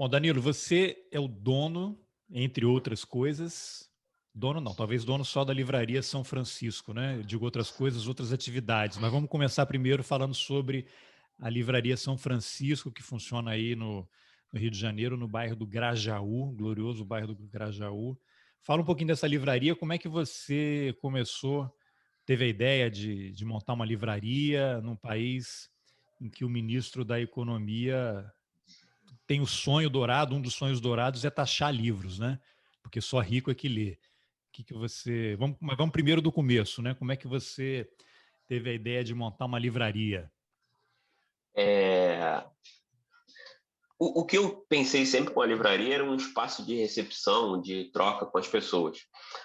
Bom, Danilo, você é o dono, entre outras coisas, dono não, talvez dono só da Livraria São Francisco, né? Eu digo outras coisas, outras atividades, mas vamos começar primeiro falando sobre a Livraria São Francisco, que funciona aí no Rio de Janeiro, no bairro do Grajaú, glorioso bairro do Grajaú. Fala um pouquinho dessa livraria, como é que você começou, teve a ideia de montar uma livraria num país em que o ministro da Economia tem o sonho dourado, um dos sonhos dourados é taxar livros, né? Porque só rico é que lê. Que você. Mas vamos primeiro do começo, né? Como é que você teve a ideia de montar uma livraria? É, o que eu pensei sempre com a livraria era um espaço de recepção, de troca com as pessoas.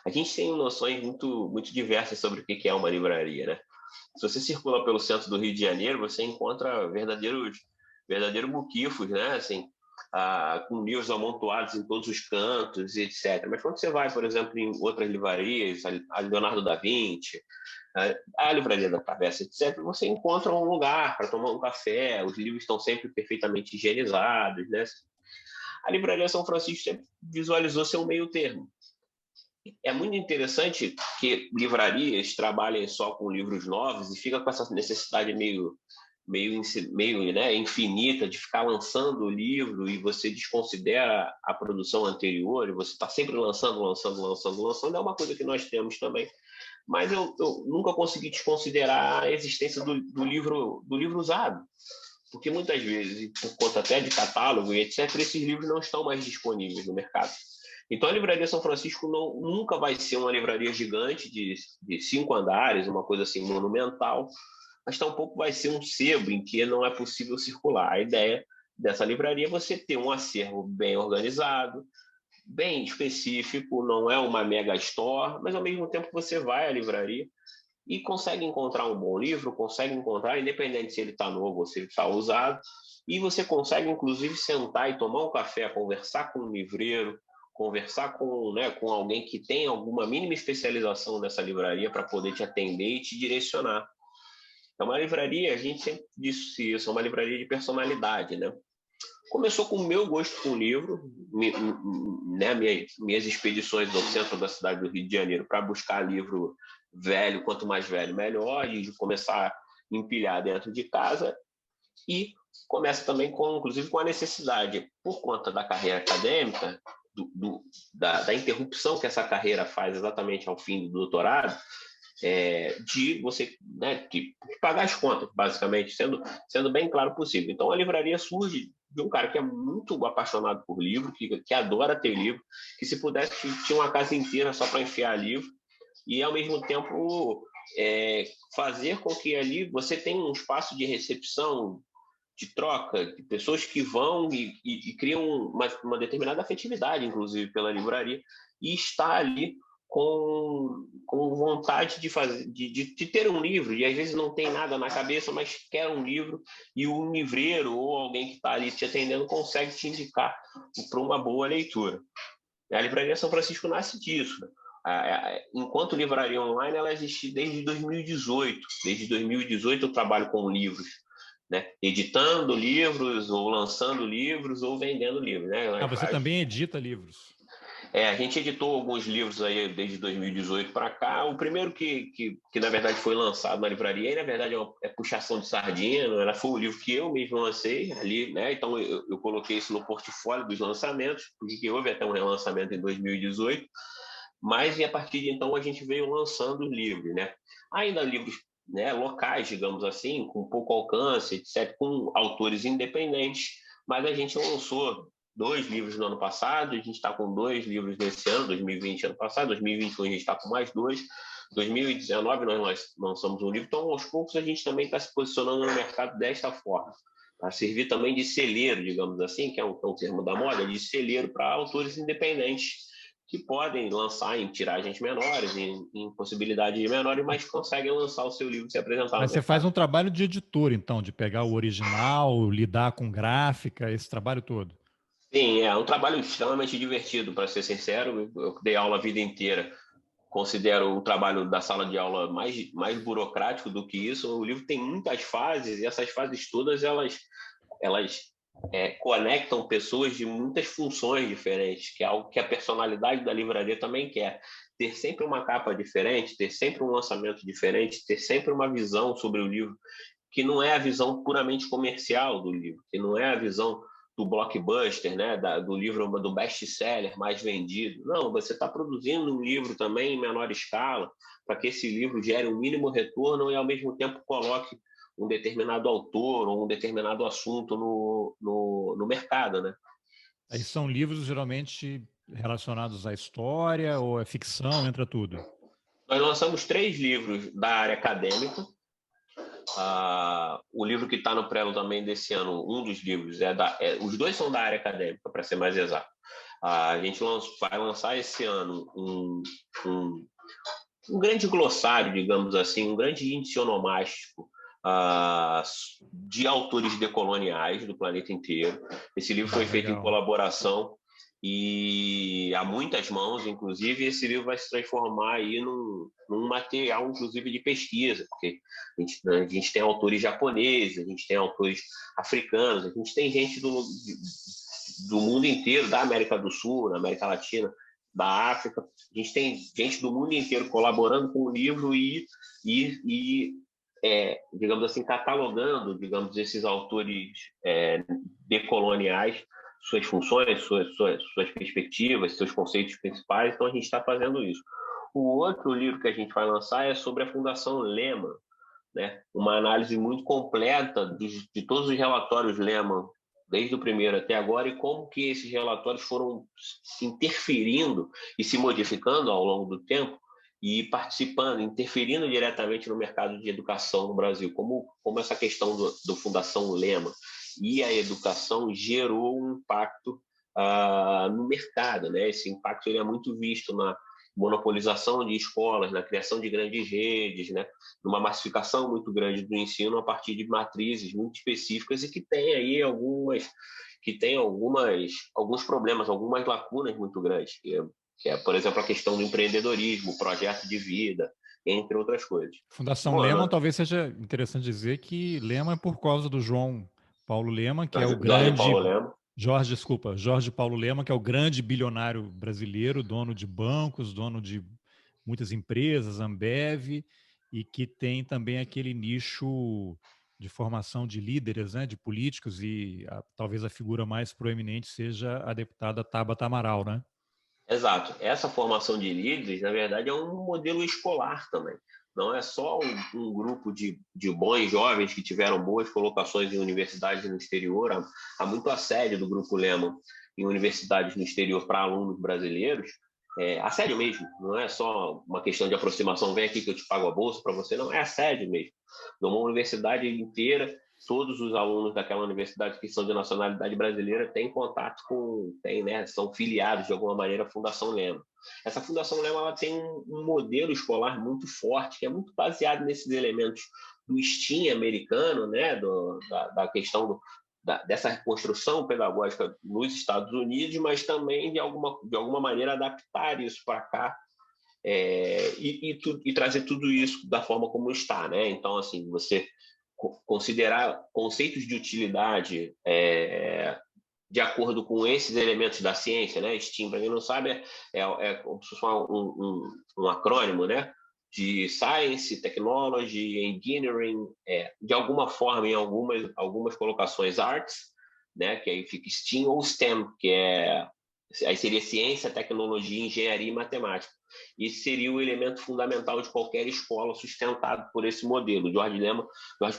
A gente tem noções muito diversas sobre o que é uma livraria, né? Se você circula pelo centro do Rio de Janeiro, você encontra verdadeiros muquifos, né? Assim, com livros amontoados em todos os cantos, etc. Mas quando você vai, por exemplo, em outras livrarias, a Leonardo da Vinci, a Livraria da Travessa, etc., você encontra um lugar para tomar um café, os livros estão sempre perfeitamente higienizados, né? A Livraria São Francisco sempre visualizou ser um meio termo. É muito interessante que livrarias trabalhem só com livros novos e fica com essa necessidade meio né, infinita de ficar lançando o livro e você desconsidera a produção anterior e você está sempre lançando. É uma coisa que nós temos também. Mas eu nunca consegui desconsiderar a existência do livro usado. Porque muitas vezes, por conta até de catálogo e etc., esses livros não estão mais disponíveis no mercado. Então, a Livraria São Francisco nunca vai ser uma livraria gigante de 5 andares, uma coisa assim monumental, mas tampouco vai ser um sebo em que não é possível circular. A ideia dessa livraria é você ter um acervo bem organizado, bem específico, não é uma mega store, mas ao mesmo tempo você vai à livraria e consegue encontrar um bom livro, consegue encontrar, independente se ele está novo ou se ele está usado, e você consegue, inclusive, sentar e tomar um café, conversar com um livreiro, conversar com alguém que tem alguma mínima especialização nessa livraria para poder te atender e te direcionar. É uma livraria, a gente sempre disse isso, é uma livraria de personalidade, né? Começou com o meu gosto com o livro, né, minhas expedições ao centro da cidade do Rio de Janeiro para buscar livro velho, quanto mais velho, melhor, e começar a empilhar dentro de casa. E começa também, inclusive, com a necessidade, por conta da carreira acadêmica, da interrupção que essa carreira faz exatamente ao fim do doutorado, de você, né, de pagar as contas, basicamente, sendo bem claro possível. Então, a livraria surge de um cara que é muito apaixonado por livro, que adora ter livro, que se pudesse tinha uma casa inteira só para enfiar livro, e ao mesmo tempo fazer com que ali você tenha um espaço de recepção, de troca, de pessoas que vão e criam uma determinada afetividade, inclusive, pela livraria, e está ali com vontade de ter um livro, e às vezes não tem nada na cabeça, mas quer um livro, e o livreiro ou alguém que está ali te atendendo consegue te indicar para uma boa leitura. A Livraria São Francisco nasce disso. Enquanto livraria online, ela existe desde 2018. Desde 2018 eu trabalho com livros, né? Editando livros, ou lançando livros, ou vendendo livros, né? Você também edita livros? A gente editou alguns livros aí desde 2018 para cá. O primeiro que na verdade foi lançado na livraria, e na verdade é puxação de sardinha, né? Foi o livro que eu mesmo lancei ali, né? Então eu coloquei isso no portfólio dos lançamentos, porque houve até um relançamento em 2018, mas e a partir de então a gente veio lançando livros, né? Ainda livros, né, locais, digamos assim, com pouco alcance, etc., com autores independentes, mas a gente lançou 2 livros no ano passado, a gente está com 2 livros nesse ano, 2020 ano passado, 2021 a gente está com mais 2, 2019 nós lançamos um livro, então aos poucos a gente também está se posicionando no mercado desta forma, para servir também de celeiro, digamos assim, que é um termo da moda, de celeiro para autores independentes, que podem lançar em tiragens menores, em possibilidades menores, mas conseguem lançar o seu livro e se apresentar no Mas você faz mercado. um trabalho de editor, então, de pegar o original, lidar com gráfica, esse trabalho todo. Sim, é um trabalho extremamente divertido, para ser sincero. Eu dei aula a vida inteira. Considero o trabalho da sala de aula mais burocrático do que isso. O livro tem muitas fases, e essas fases todas, elas conectam pessoas de muitas funções diferentes, que é algo que a personalidade da livraria também quer. Ter sempre uma capa diferente, ter sempre um lançamento diferente, ter sempre uma visão sobre o livro, que não é a visão puramente comercial do livro, que não é a visão do blockbuster, né, do livro do best-seller mais vendido. Não, você está produzindo um livro também em menor escala, para que esse livro gere um mínimo retorno e, ao mesmo tempo, coloque um determinado autor ou um determinado assunto no mercado, né? Aí são livros geralmente relacionados à história ou à ficção, entra tudo. Nós lançamos 3 livros da área acadêmica. O livro que está no prelo também desse ano, um dos livros, os dois são da área acadêmica, para ser mais exato. A gente vai lançar esse ano um grande glossário, digamos assim, um grande índice onomástico de autores decoloniais do planeta inteiro. Esse livro foi feito em colaboração e há muitas mãos, inclusive, esse livro vai se transformar aí num material, inclusive, de pesquisa, porque a gente tem autores japoneses, a gente tem autores africanos, a gente tem gente do mundo inteiro, da América do Sul, da América Latina, da África. A gente tem gente do mundo inteiro colaborando com o livro e digamos assim, catalogando, digamos, esses autores decoloniais, suas funções, suas perspectivas, seus conceitos principais. Então, a gente está fazendo isso. O outro livro que a gente vai lançar é sobre a Fundação Lehman, né? Uma análise muito completa de todos os relatórios Lehman, desde o primeiro até agora, e como que esses relatórios foram se interferindo e se modificando ao longo do tempo e participando, interferindo diretamente no mercado de educação no Brasil, como essa questão do Fundação Lehman e a educação gerou um impacto no mercado, né? Esse impacto ele é muito visto na monopolização de escolas, na criação de grandes redes, né? Numa massificação muito grande do ensino a partir de matrizes muito específicas e que tem aí alguns problemas, algumas lacunas muito grandes, que é, por exemplo, a questão do empreendedorismo, o projeto de vida, entre outras coisas. Fundação Lehman, talvez seja interessante dizer que Lehman é por causa do João Paulo Lehman, que é o grande... Jorge Paulo Lehman, que é o grande bilionário brasileiro, dono de bancos, dono de muitas empresas, Ambev, e que tem também aquele nicho de formação de líderes, né, de políticos, e talvez a figura mais proeminente seja a deputada Tabata Amaral, né? Exato. Essa formação de líderes, na verdade, é um modelo escolar também. Não é só um grupo de bons jovens que tiveram boas colocações em universidades no exterior. Há muito assédio do Grupo Lehman em universidades no exterior para alunos brasileiros. Assédio mesmo, não é só uma questão de aproximação, vem aqui que eu te pago a bolsa para você, não, é assédio mesmo. Numa universidade inteira, todos os alunos daquela universidade que são de nacionalidade brasileira têm contato né, são filiados de alguma maneira à Fundação Lehman. Essa Fundação Lehman ela tem um modelo escolar muito forte, que é muito baseado nesses elementos do STEAM americano, né, da questão dessa reconstrução pedagógica nos Estados Unidos, mas também de alguma maneira adaptar isso para cá e trazer tudo isso da forma como está, né? Então, assim, você considerar conceitos de utilidade de acordo com esses elementos da ciência, né? STEAM, para quem não sabe, é como se fosse um acrônimo, né? De Science, Technology, Engineering, de alguma forma, em algumas colocações, Arts, né? Que aí fica STEAM, ou STEM, que aí seria Ciência, Tecnologia, Engenharia e Matemática. Esse seria o elemento fundamental de qualquer escola sustentado por esse modelo. Jorge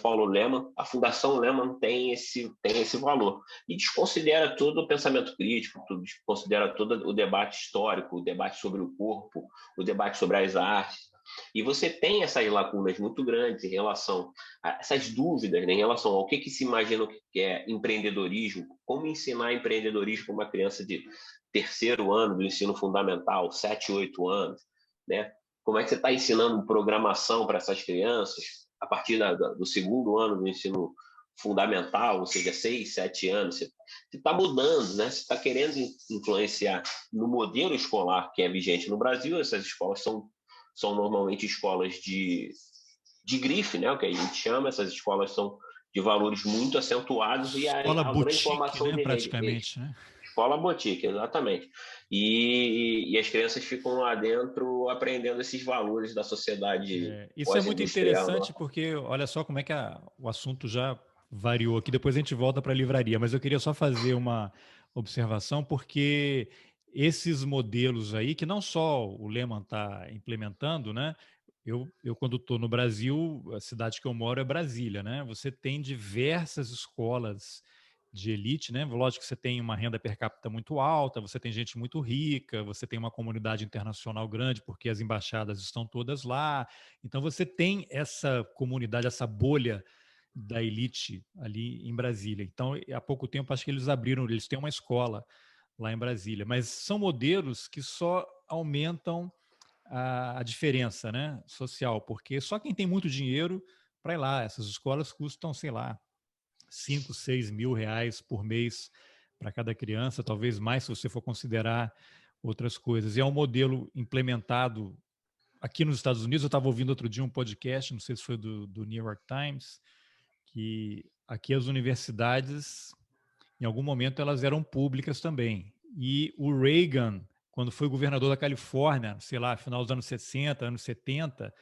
Paulo Lehman, a Fundação Lehman tem esse valor. E desconsidera todo o pensamento crítico, desconsidera todo o debate histórico, o debate sobre o corpo, o debate sobre as artes. E você tem essas lacunas muito grandes em relação a essas dúvidas, né, em relação ao que se imagina que é empreendedorismo, como ensinar empreendedorismo para uma criança de terceiro ano do ensino fundamental, 7, 8 anos, né? Como é que você está ensinando programação para essas crianças a partir do segundo ano do ensino fundamental, ou seja, 6, 7 anos? Você está mudando, né? Você está querendo influenciar no modelo escolar que é vigente no Brasil. Essas escolas são normalmente escolas de grife, né? O que a gente chama, essas escolas são de valores muito acentuados e Escola a grande boutique, formação né? de rede. Praticamente, né? Escola boutique, exatamente. E as crianças ficam lá dentro aprendendo esses valores da sociedade Isso é muito pós-industrial. interessante porque olha só como é que o assunto já variou aqui. Depois a gente volta para a livraria, mas eu queria só fazer uma observação porque esses modelos aí, que não só o Lehman está implementando, né? Eu quando estou no Brasil, a cidade que eu moro é Brasília, né? Você tem diversas escolas de elite, né? Lógico que você tem uma renda per capita muito alta, você tem gente muito rica, você tem uma comunidade internacional grande, porque as embaixadas estão todas lá. Então você tem essa comunidade, essa bolha da elite ali em Brasília. Então, há pouco tempo, acho que eles têm uma escola lá em Brasília, mas são modelos que só aumentam a diferença, né, social, porque só quem tem muito dinheiro para ir lá, essas escolas custam, sei lá, 5, 6 mil reais por mês para cada criança, talvez mais se você for considerar outras coisas. E é um modelo implementado aqui nos Estados Unidos. Eu estava ouvindo outro dia um podcast, não sei se foi do New York Times, que aqui as universidades, em algum momento, elas eram públicas também. E o Reagan, quando foi governador da Califórnia, sei lá, final dos anos 60, anos 70,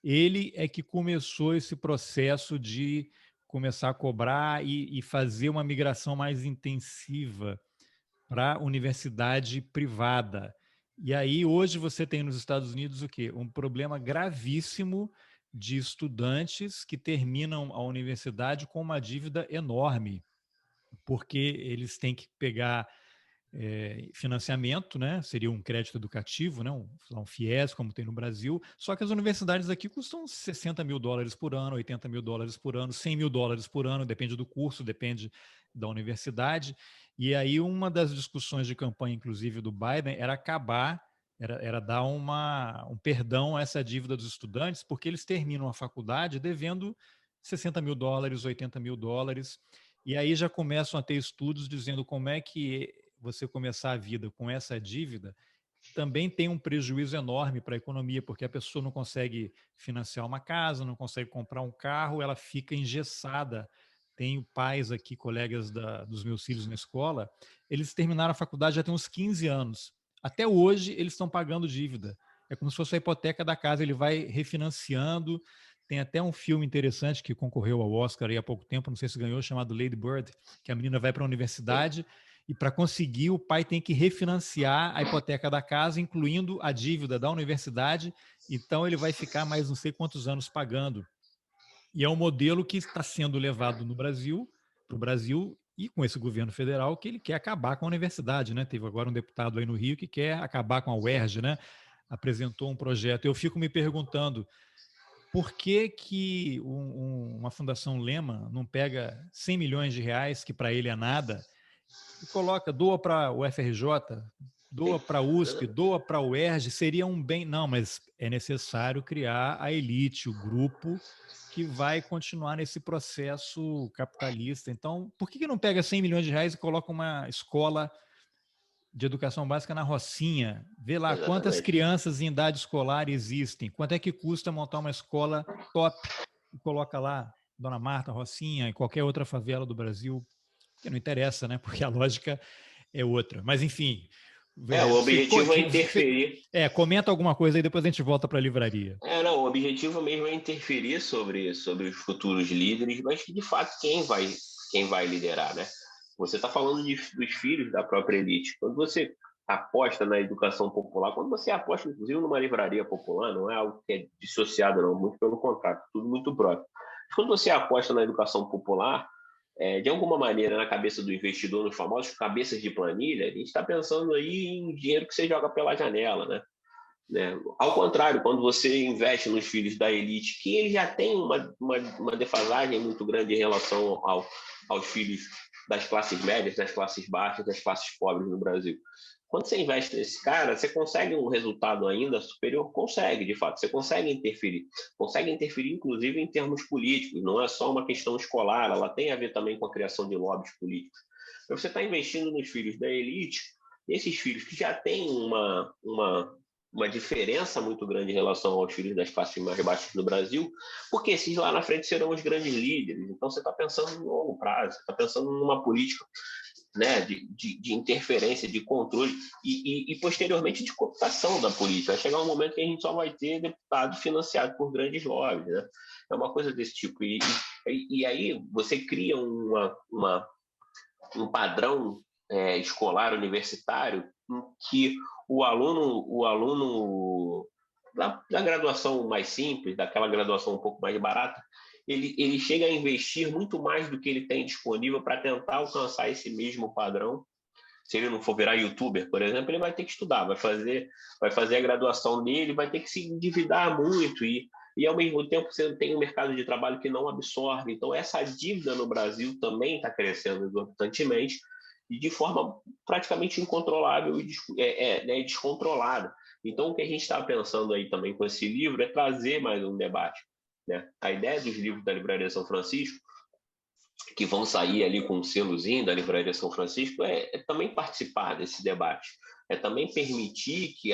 ele é que começou esse processo de começar a cobrar e fazer uma migração mais intensiva para a universidade privada. E aí, hoje, você tem nos Estados Unidos o quê? Um problema gravíssimo de estudantes que terminam a universidade com uma dívida enorme, porque eles têm que pegar financiamento, né? Seria um crédito educativo, né? Um FIES, como tem no Brasil. Só que as universidades aqui custam 60 mil dólares por ano, 80 mil dólares por ano, 100 mil dólares por ano, depende do curso, depende da universidade. E aí uma das discussões de campanha, inclusive, do Biden, era acabar, era dar um perdão a essa dívida dos estudantes, porque eles terminam a faculdade devendo 60 mil dólares, 80 mil dólares. E aí já começam a ter estudos dizendo como é que você começar a vida com essa dívida também tem um prejuízo enorme para a economia, porque a pessoa não consegue financiar uma casa, não consegue comprar um carro, ela fica engessada. Tenho pais aqui, colegas dos meus filhos na escola, eles terminaram a faculdade já tem uns 15 anos. Até hoje eles estão pagando dívida. É como se fosse a hipoteca da casa, ele vai refinanciando. Tem até um filme interessante que concorreu ao Oscar aí há pouco tempo, não sei se ganhou, chamado Lady Bird, que a menina vai para a universidade e para conseguir o pai tem que refinanciar a hipoteca da casa, incluindo a dívida da universidade, então ele vai ficar mais não sei quantos anos pagando. E é um modelo que está sendo levado no Brasil, para o Brasil, e com esse governo federal, que ele quer acabar com a universidade, né? Teve agora um deputado aí no Rio que quer acabar com a UERJ, né? Apresentou um projeto. Eu fico me perguntando por que, que uma fundação Lehman não pega 100 milhões de reais, que para ele é nada, e coloca, doa para o FRJ, doa para a USP, doa para o UERJ, seria um bem. Não, mas é necessário criar a elite, o grupo que vai continuar nesse processo capitalista. Então, por que não pega 100 milhões de reais e coloca uma escola de educação básica na Rocinha? Vê lá quantas Exatamente. crianças em idade escolar existem, quanto é que custa montar uma escola top e coloca lá Dona Marta, Rocinha e qualquer outra favela do Brasil, que não interessa, né? Porque a lógica é outra. Mas, enfim, O objetivo é interferir. comenta alguma coisa aí, depois a gente volta para a livraria. Não, o objetivo mesmo é interferir sobre os futuros líderes, mas de fato quem vai liderar, né? Você está falando dos filhos da própria elite. Quando você aposta na educação popular, quando você aposta, inclusive, numa livraria popular, não é algo que é dissociado, não, muito pelo contrário, tudo muito próximo. Quando você aposta na educação popular, de alguma maneira, na cabeça do investidor, nos famosos cabeças de planilha, a gente está pensando aí em dinheiro que você joga pela janela, né? Ao contrário, quando você investe nos filhos da elite, que eles já têm uma defasagem muito grande em relação aos filhos das classes médias, das classes baixas, das classes pobres no Brasil. Quando você investe nesse cara, você consegue um resultado ainda superior? Consegue, de fato, você consegue interferir inclusive em termos políticos, não é só uma questão escolar, ela tem a ver também com a criação de lobbies políticos. Você está investindo nos filhos da elite, esses filhos que já têm uma uma diferença muito grande em relação aos filhos das classes mais baixas no Brasil, porque esses lá na frente serão os grandes líderes. Então, você está pensando no longo prazo, você está pensando numa política, né, de interferência, de controle e posteriormente, de cooptação da política. Vai chegar um momento que a gente só vai ter deputado financiado por grandes lobbies, né? É uma coisa desse tipo. E aí você cria um padrão escolar universitário em que o aluno da graduação mais simples, daquela graduação um pouco mais barata, ele chega a investir muito mais do que ele tem disponível para tentar alcançar esse mesmo padrão. Se ele não for virar youtuber, por exemplo, ele vai ter que estudar, vai fazer a graduação dele, vai ter que se endividar muito e ao mesmo tempo você tem um mercado de trabalho que não absorve. Então, essa dívida no Brasil também está crescendo exorbitantemente e de forma praticamente incontrolável e descontrolada. Então, o que a gente está pensando aí também com esse livro é trazer mais um debate, né? A ideia dos livros da Livraria São Francisco, que vão sair ali com um selozinho da Livraria São Francisco, é também participar desse debate, é também permitir que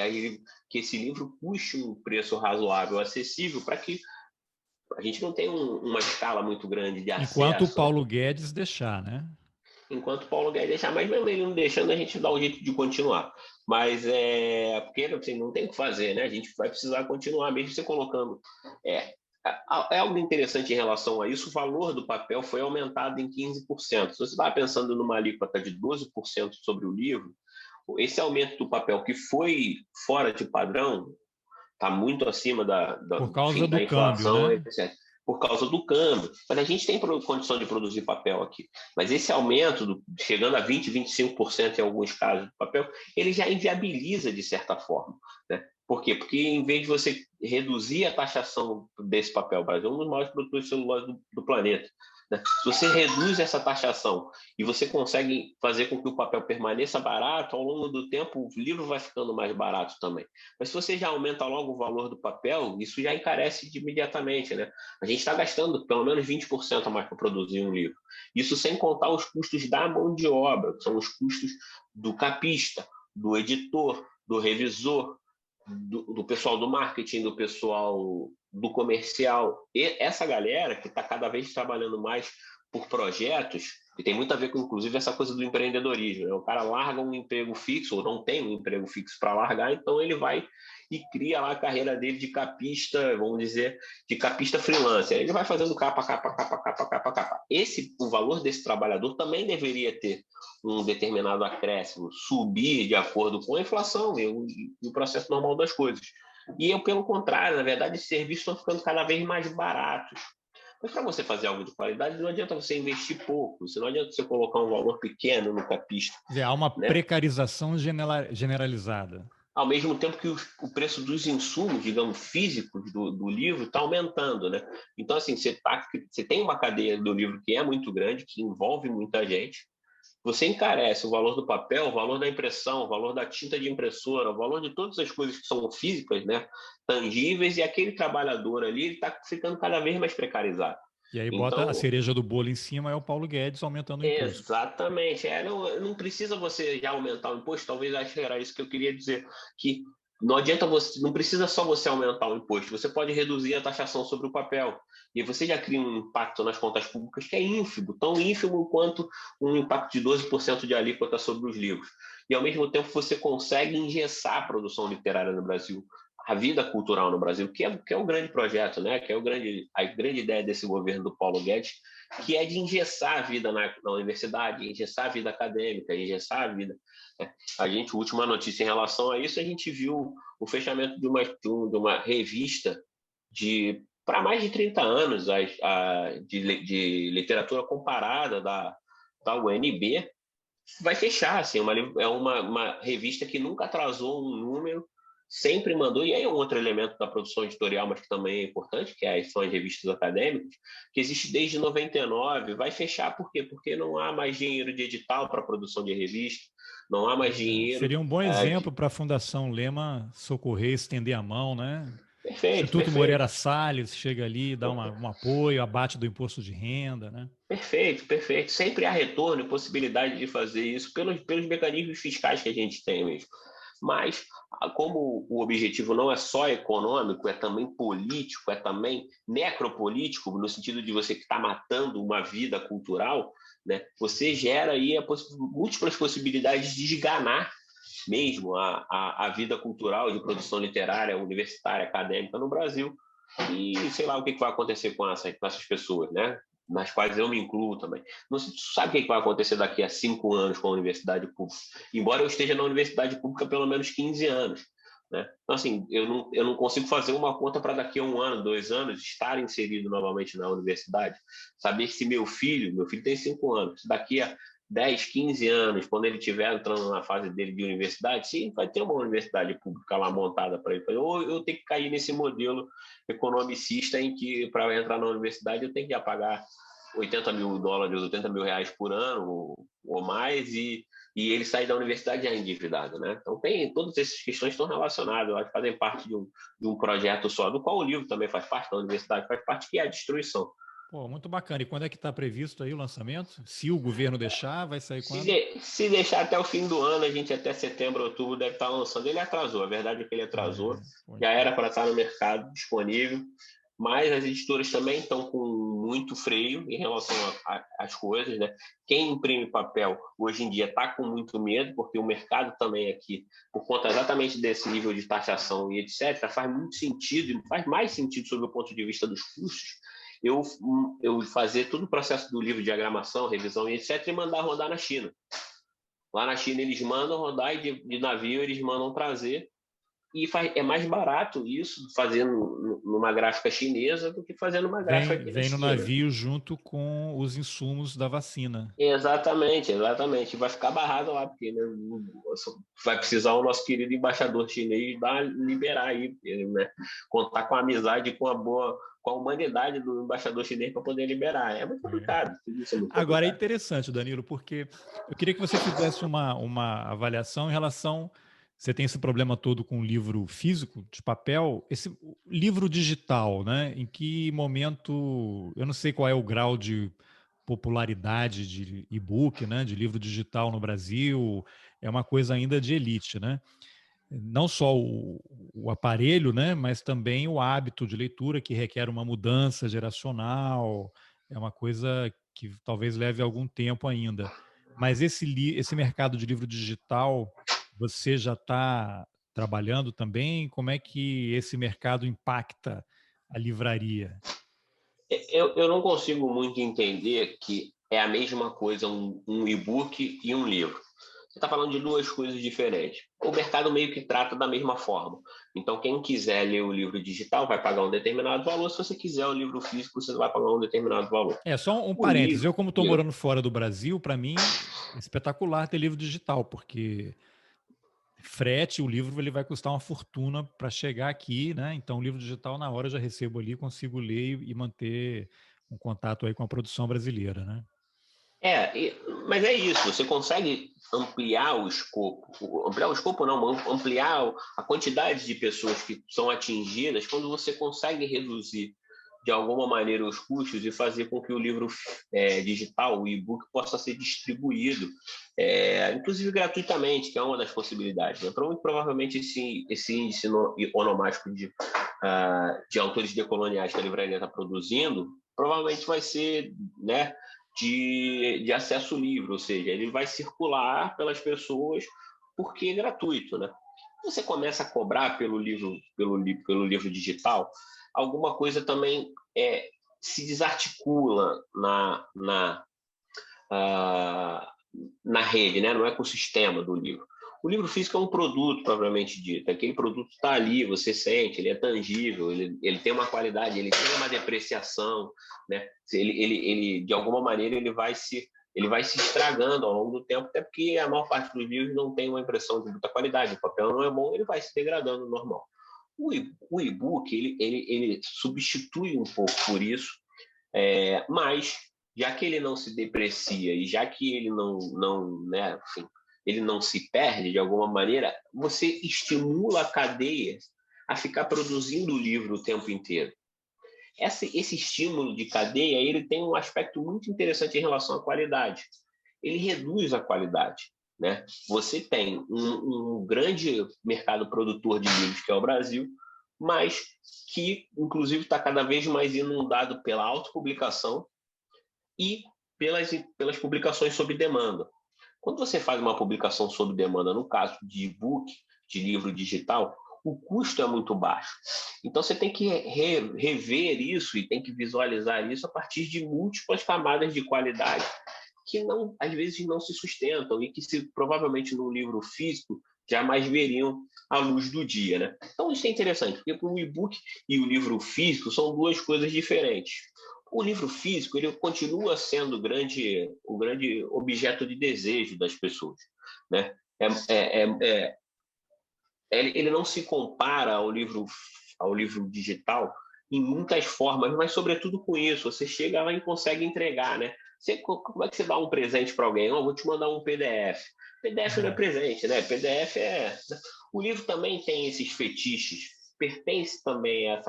esse livro custe um preço razoável, acessível, para que a gente não tenha uma escala muito grande de acesso. Enquanto o Paulo Guedes deixar, né? Enquanto o Paulo Guedes deixar, mas mesmo ele não deixando, a gente dá um jeito de continuar. Mas porque assim, não tem o que fazer, né? A gente vai precisar continuar, mesmo você colocando. É algo interessante em relação a isso, o valor do papel foi aumentado em 15%. Se você estava pensando numa alíquota de 12% sobre o livro, esse aumento do papel, que foi fora de padrão, está muito acima Por causa do da inflação, câmbio, né? etc. Por causa do câmbio. Mas a gente tem condição de produzir papel aqui. Mas esse aumento, chegando a 20%, 25% em alguns casos do papel, ele já inviabiliza de certa forma, né? Por quê? Porque em vez de você reduzir a taxação desse papel, o Brasil é um dos maiores produtores de celulose do planeta, né? Se você reduz essa taxação e você consegue fazer com que o papel permaneça barato, ao longo do tempo o livro vai ficando mais barato também. Mas se você já aumenta logo o valor do papel, isso já encarece imediatamente, né? A gente está gastando pelo menos 20% a mais para produzir um livro. Isso sem contar os custos da mão de obra, que são os custos do capista, do editor, do revisor, do pessoal do marketing, do pessoal do comercial. E essa galera que está cada vez trabalhando mais por projetos, e tem muito a ver com, inclusive, essa coisa do empreendedorismo, né? O cara larga um emprego fixo, ou não tem um emprego fixo para largar, então ele vai e cria lá a carreira dele de capista, vamos dizer, de capista freelancer. Ele vai fazendo capa. O valor desse trabalhador também deveria ter um determinado acréscimo, subir de acordo com a inflação e o processo normal das coisas. E pelo contrário, na verdade, esses serviços estão ficando cada vez mais baratos. Mas para você fazer algo de qualidade, não adianta você investir pouco, não adianta você colocar um valor pequeno no capista. Quer dizer, há uma precarização generalizada. Ao mesmo tempo que o preço dos insumos, digamos, físicos do livro está aumentando, né? Então, assim, você tem uma cadeia do livro que é muito grande, que envolve muita gente, você encarece o valor do papel, o valor da impressão, o valor da tinta de impressora, o valor de todas as coisas que são físicas, né, tangíveis, e aquele trabalhador ali está ficando cada vez mais precarizado. E aí bota a cereja do bolo em cima, é o Paulo Guedes aumentando o imposto. Exatamente. Não precisa você já aumentar o imposto, talvez acho que era isso que eu queria dizer, que não adianta não precisa só você aumentar o imposto, você pode reduzir a taxação sobre o papel. E você já cria um impacto nas contas públicas que é ínfimo, tão ínfimo quanto um impacto de 12% de alíquota sobre os livros. E, ao mesmo tempo, você consegue engessar a produção literária no Brasil, a vida cultural no Brasil, que é o grande projeto, né? Que é a grande ideia desse governo do Paulo Guedes, que é de engessar a vida na universidade, engessar a vida acadêmica, engessar a vida. A última notícia em relação a isso, a gente viu o fechamento de uma revista para mais de 30 anos de literatura comparada da UNB, vai fechar. Assim, é uma revista que nunca atrasou um número, sempre mandou, e aí é um outro elemento da produção editorial, mas que também é importante, são as revistas acadêmicas, que existe desde 99, vai fechar por quê? Porque não há mais dinheiro de edital para a produção de revista, não há mais dinheiro... Seria um bom exemplo para a Fundação Lema socorrer, estender a mão, né? Instituto Moreira Salles chega ali, dá um apoio, abate do imposto de renda, né? Perfeito. Sempre há retorno e possibilidade de fazer isso pelos mecanismos fiscais que a gente tem mesmo. Mas, como o objetivo não é só econômico, é também político, é também necropolítico, no sentido de você que está matando uma vida cultural, né, você gera aí múltiplas possibilidades de esganar mesmo a vida cultural de produção literária, universitária, acadêmica no Brasil. E sei lá o que vai acontecer com essas pessoas, né? Nas quais eu me incluo também. Não sei, tu sabe o que vai acontecer daqui a 5 anos com a universidade pública, embora eu esteja na universidade pública há pelo menos 15 anos. Né? Então, assim, eu não consigo fazer uma conta para daqui a 1 ano, 2 anos, estar inserido novamente na universidade. Saber se meu filho tem 5 anos, daqui a 10, 15 anos, quando ele estiver entrando na fase dele de universidade, sim, vai ter uma universidade pública lá montada para ele. Ou eu tenho que cair nesse modelo economicista em que, para entrar na universidade, eu tenho que pagar $80 mil, $80 mil por ano ou mais, e ele sair da universidade já endividado, né? Então, todas essas questões estão relacionadas, eu acho que fazem parte de um projeto só, do qual o livro também faz parte, da universidade faz parte, que é a destruição. Pô, muito bacana. E quando é que está previsto aí o lançamento? Se o governo deixar, vai sair quando? Se deixar até o fim do ano, a gente até setembro, outubro deve estar lançando. Ele atrasou, a verdade é que ele atrasou. Já era para estar no mercado disponível, mas as editoras também estão com muito freio em relação às coisas, né? Quem imprime papel hoje em dia está com muito medo, porque o mercado também aqui, por conta exatamente desse nível de taxação e etc., faz muito sentido, faz mais sentido sob o ponto de vista dos custos, eu fazer todo o processo do livro, diagramação, revisão e etc., e mandar rodar na China. Lá na China eles mandam rodar e de navio eles mandam trazer. E é mais barato isso fazendo numa gráfica chinesa do que fazendo uma gráfica aqui na Vem no China. navio junto com os insumos da vacina. Exatamente. Vai ficar barrado lá, porque né, vai precisar o nosso querido embaixador chinês liberar aí, né, contar com a amizade, com a humanidade do embaixador chinês para poder liberar. É muito complicado. Isso é muito Agora é complicado. interessante, Danilo, porque eu queria que você fizesse uma avaliação em relação. Você tem esse problema todo com o livro físico, de papel, esse livro digital, né? Em que momento, eu não sei qual é o grau de popularidade de e-book, né? De livro digital no Brasil, é uma coisa ainda de elite, né? Não só o aparelho, né? Mas também o hábito de leitura que requer uma mudança geracional, é uma coisa que talvez leve algum tempo ainda. Mas esse mercado de livro digital, você já está trabalhando também? Como é que esse mercado impacta a livraria? Eu não consigo muito entender que é a mesma coisa um e-book e um livro. Você está falando de duas coisas diferentes. O mercado meio que trata da mesma forma. Então, quem quiser ler o livro digital vai pagar um determinado valor. Se você quiser o livro físico, você vai pagar um determinado valor. É, só um O parênteses. livro, Eu, como estou morando fora do Brasil, para mim é espetacular ter livro digital, porque frete, o livro ele vai custar uma fortuna para chegar aqui, né? Então, o livro digital, na hora eu já recebo ali, consigo ler e manter um contato aí com a produção brasileira, né? Mas é isso, você consegue ampliar o escopo não, ampliar a quantidade de pessoas que são atingidas quando você consegue reduzir de alguma maneira os custos e fazer com que o livro digital, o e-book, possa ser distribuído, inclusive gratuitamente, que é uma das possibilidades. Né? Muito provavelmente esse índice onomástico de autores decoloniais que a livraria está produzindo, provavelmente vai ser, né, de acesso livre, ou seja, ele vai circular pelas pessoas porque é gratuito, né? Você começa a cobrar pelo livro digital, alguma coisa também se desarticula na rede, né? No ecossistema do livro. O livro físico é um produto, propriamente dito. Aquele produto está ali, você sente, ele é tangível, ele tem uma qualidade, ele tem uma depreciação, né? Ele de alguma maneira, ele vai se estragando ao longo do tempo, até porque a maior parte dos livros não tem uma impressão de muita qualidade. O papel não é bom, ele vai se degradando normal. O e-book, ele substitui um pouco por isso, mas já que ele não se deprecia e já que ele né, enfim, ele não se perde de alguma maneira, você estimula a cadeia a ficar produzindo o livro o tempo inteiro. Esse estímulo de cadeia, ele tem um aspecto muito interessante em relação à qualidade. Ele reduz a qualidade. né? Você tem um grande mercado produtor de livros, que é o Brasil, mas que, inclusive, está cada vez mais inundado pela autopublicação e pelas publicações sob demanda. Quando você faz uma publicação sob demanda, no caso de e-book, de livro digital, o custo é muito baixo. Então, você tem que rever isso e tem que visualizar isso a partir de múltiplas camadas de qualidade que não, às vezes não se sustentam e que provavelmente no livro físico jamais veriam a luz do dia, né? Então isso é interessante, porque o e-book e o livro físico são duas coisas diferentes. O livro físico ele continua sendo o grande objeto de desejo das pessoas, né? Ele não se compara ao livro digital em muitas formas, mas sobretudo com isso, você chega lá e consegue entregar, né? Como é que você dá um presente para alguém? Eu vou te mandar um PDF. PDF não é presente, né? PDF é... O livro também tem esses fetiches, pertence também a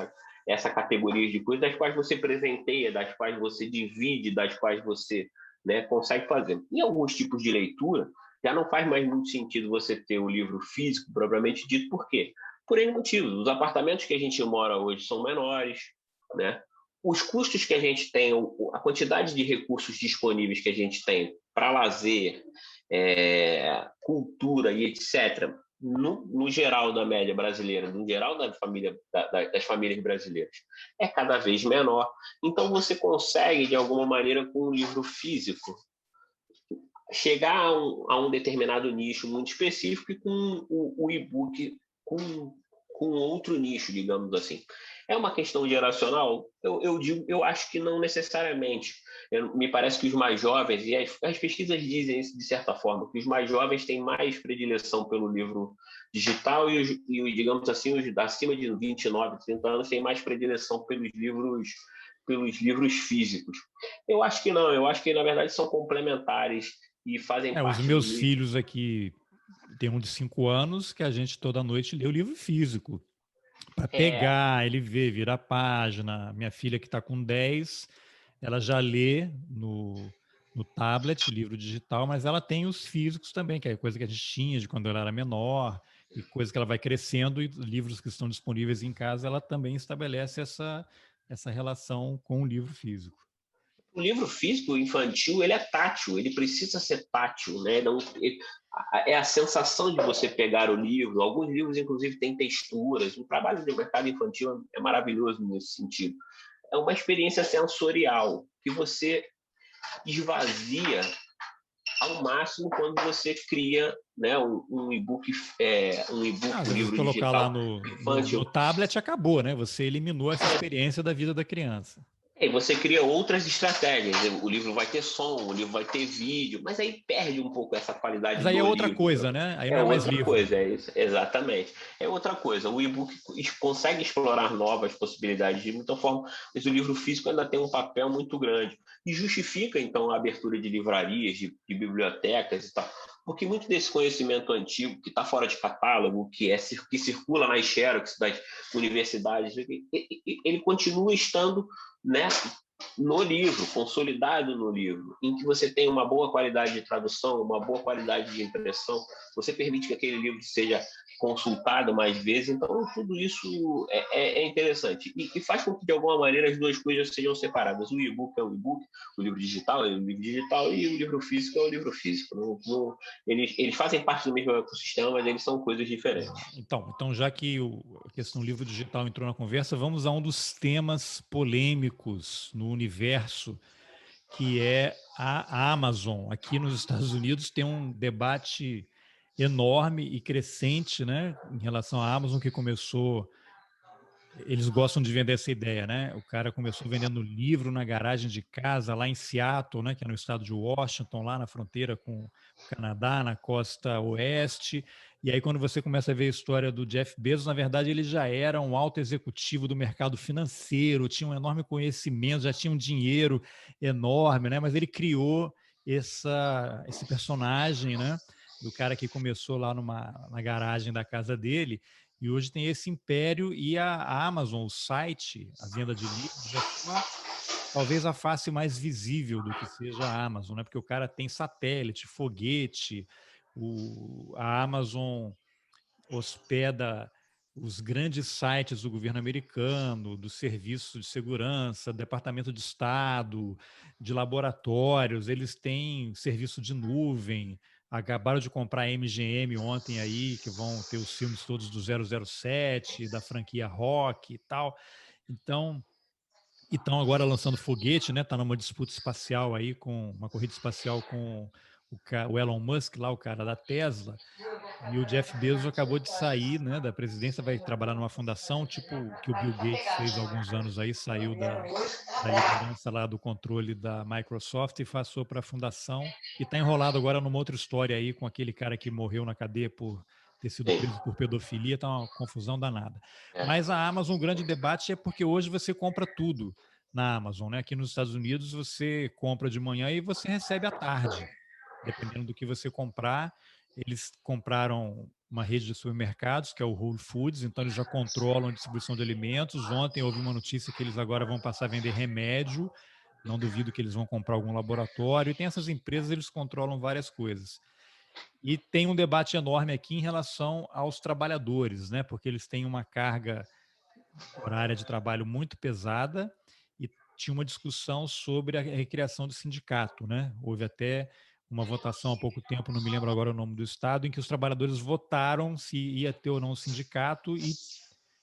essa categoria de coisas das quais você presenteia, das quais você divide, das quais você, né, consegue fazer. Em alguns tipos de leitura, já não faz mais muito sentido você ter o livro físico, propriamente dito. Por quê? Por N motivos. Os apartamentos que a gente mora hoje são menores, né? Os custos que a gente tem, a quantidade de recursos disponíveis que a gente tem para lazer, cultura e etc., no geral da média brasileira, no geral das famílias brasileiras, é cada vez menor. Então, você consegue, de alguma maneira, com o livro físico, chegar a um determinado nicho muito específico e com o e-book com outro nicho, digamos assim. É uma questão geracional? Eu acho que não necessariamente. Me parece que os mais jovens, e as pesquisas dizem isso de certa forma, que os mais jovens têm mais predileção pelo livro digital e digamos assim, os acima de 29, 30 anos têm mais predileção pelos livros físicos. Eu acho que não, eu acho que na verdade são complementares e fazem Os parte meus filhos aqui, tem um de 5 anos que a gente toda noite lê o livro físico. Para pegar, ele vê, vira a página. Minha filha que está com 10, ela já lê no tablet, livro digital, mas ela tem os físicos também, que é coisa que a gente tinha de quando ela era menor, e coisa que ela vai crescendo, e livros que estão disponíveis em casa, ela também estabelece essa relação com o livro físico. O livro físico infantil, ele é tátil, ele precisa ser tátil, né? É a sensação de você pegar o livro. Alguns livros, inclusive, têm texturas. O trabalho de mercado infantil é maravilhoso nesse sentido. É uma experiência sensorial que você esvazia ao máximo quando você cria, né, um e-book, um livro colocar digital lá no tablet, acabou, né? Você eliminou essa experiência da vida da criança. E você cria outras estratégias. O livro vai ter som, o livro vai ter vídeo, mas aí perde um pouco essa qualidade do livro. Mas aí é outra coisa, né? Aí não é mais livro. É outra coisa, é isso, exatamente. É outra coisa. O e-book consegue explorar novas possibilidades de muita forma, mas o livro físico ainda tem um papel muito grande. E justifica, então, a abertura de livrarias, de bibliotecas e tal. Porque muito desse conhecimento antigo, que está fora de catálogo, que circula nas xerox das universidades, ele continua estando, né, no livro, consolidado no livro, em que você tem uma boa qualidade de tradução, uma boa qualidade de impressão, você permite que aquele livro seja consultado mais vezes, então tudo isso é interessante e faz com que de alguma maneira as duas coisas sejam separadas. O e-book é o e-book, o livro digital é o livro digital e o livro físico é o livro físico. Eles fazem parte do mesmo ecossistema, mas eles são coisas diferentes. Então já que a questão do livro digital entrou na conversa, vamos a um dos temas polêmicos no universo, que é a Amazon. Aqui nos Estados Unidos tem um debate enorme e crescente, né, em relação à Amazon, que começou... Eles gostam de vender essa ideia, né? O cara começou vendendo livro na garagem de casa, lá em Seattle, né, que é no estado de Washington, lá na fronteira com o Canadá, na costa oeste. E aí, quando você começa a ver a história do Jeff Bezos, na verdade, ele já era um alto executivo do mercado financeiro, tinha um enorme conhecimento, já tinha um dinheiro enorme, né? Mas ele criou esse personagem, né, do cara que começou lá na garagem da casa dele. E hoje tem esse império e a Amazon, o site, a venda de livros, é só talvez a face mais visível do que seja a Amazon, né? Porque o cara tem satélite, foguete, A Amazon hospeda os grandes sites do governo americano, do Serviço de Segurança, Departamento de Estado, de laboratórios, eles têm serviço de nuvem, acabaram de comprar a MGM ontem aí, que vão ter os filmes todos do 007, da franquia Rock e tal. Então, e estão agora lançando foguete, né? Tá numa disputa espacial aí, com uma corrida espacial com o Elon Musk, lá o cara da Tesla. E o Jeff Bezos acabou de sair, né, da presidência, vai trabalhar numa fundação, tipo o que o Bill Gates fez há alguns anos aí, saiu da liderança lá do controle da Microsoft e passou para a fundação. E está enrolado agora numa outra história aí com aquele cara que morreu na cadeia por ter sido Sim, preso por pedofilia, tá uma confusão danada. é, Mas a Amazon, o grande debate é porque hoje você compra tudo na Amazon, né? Aqui nos Estados Unidos você compra de manhã e você recebe à tarde, dependendo do que você comprar. Eles compraram uma rede de supermercados, que é o Whole Foods, então eles já controlam a distribuição de alimentos. Ontem houve uma notícia que eles agora vão passar a vender remédio, não duvido que eles vão comprar algum laboratório. E tem essas empresas, eles controlam várias coisas. E tem um debate enorme aqui em relação aos trabalhadores, né? Porque eles têm uma carga horária de trabalho muito pesada e tinha uma discussão sobre a recriação do sindicato, né? Houve até uma votação há pouco tempo, não me lembro agora o nome do estado, em que os trabalhadores votaram se ia ter ou não o sindicato e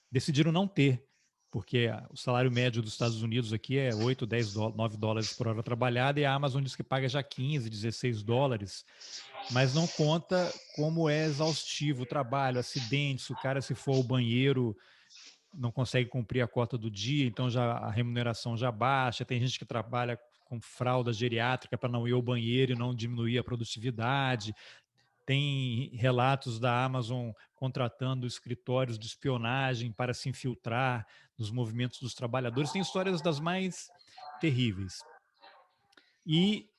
decidiram não ter, porque o salário médio dos Estados Unidos aqui é 8, 10, 9 dólares por hora trabalhada e a Amazon diz que paga já 15, 16 dólares, mas não conta como é exaustivo o trabalho, acidentes, o cara se for ao banheiro não consegue cumprir a cota do dia, então já a remuneração já baixa. Tem gente que trabalha com fralda geriátrica para não ir ao banheiro e não diminuir a produtividade. Tem relatos da Amazon contratando escritórios de espionagem para se infiltrar nos movimentos dos trabalhadores. Tem histórias das mais terríveis. E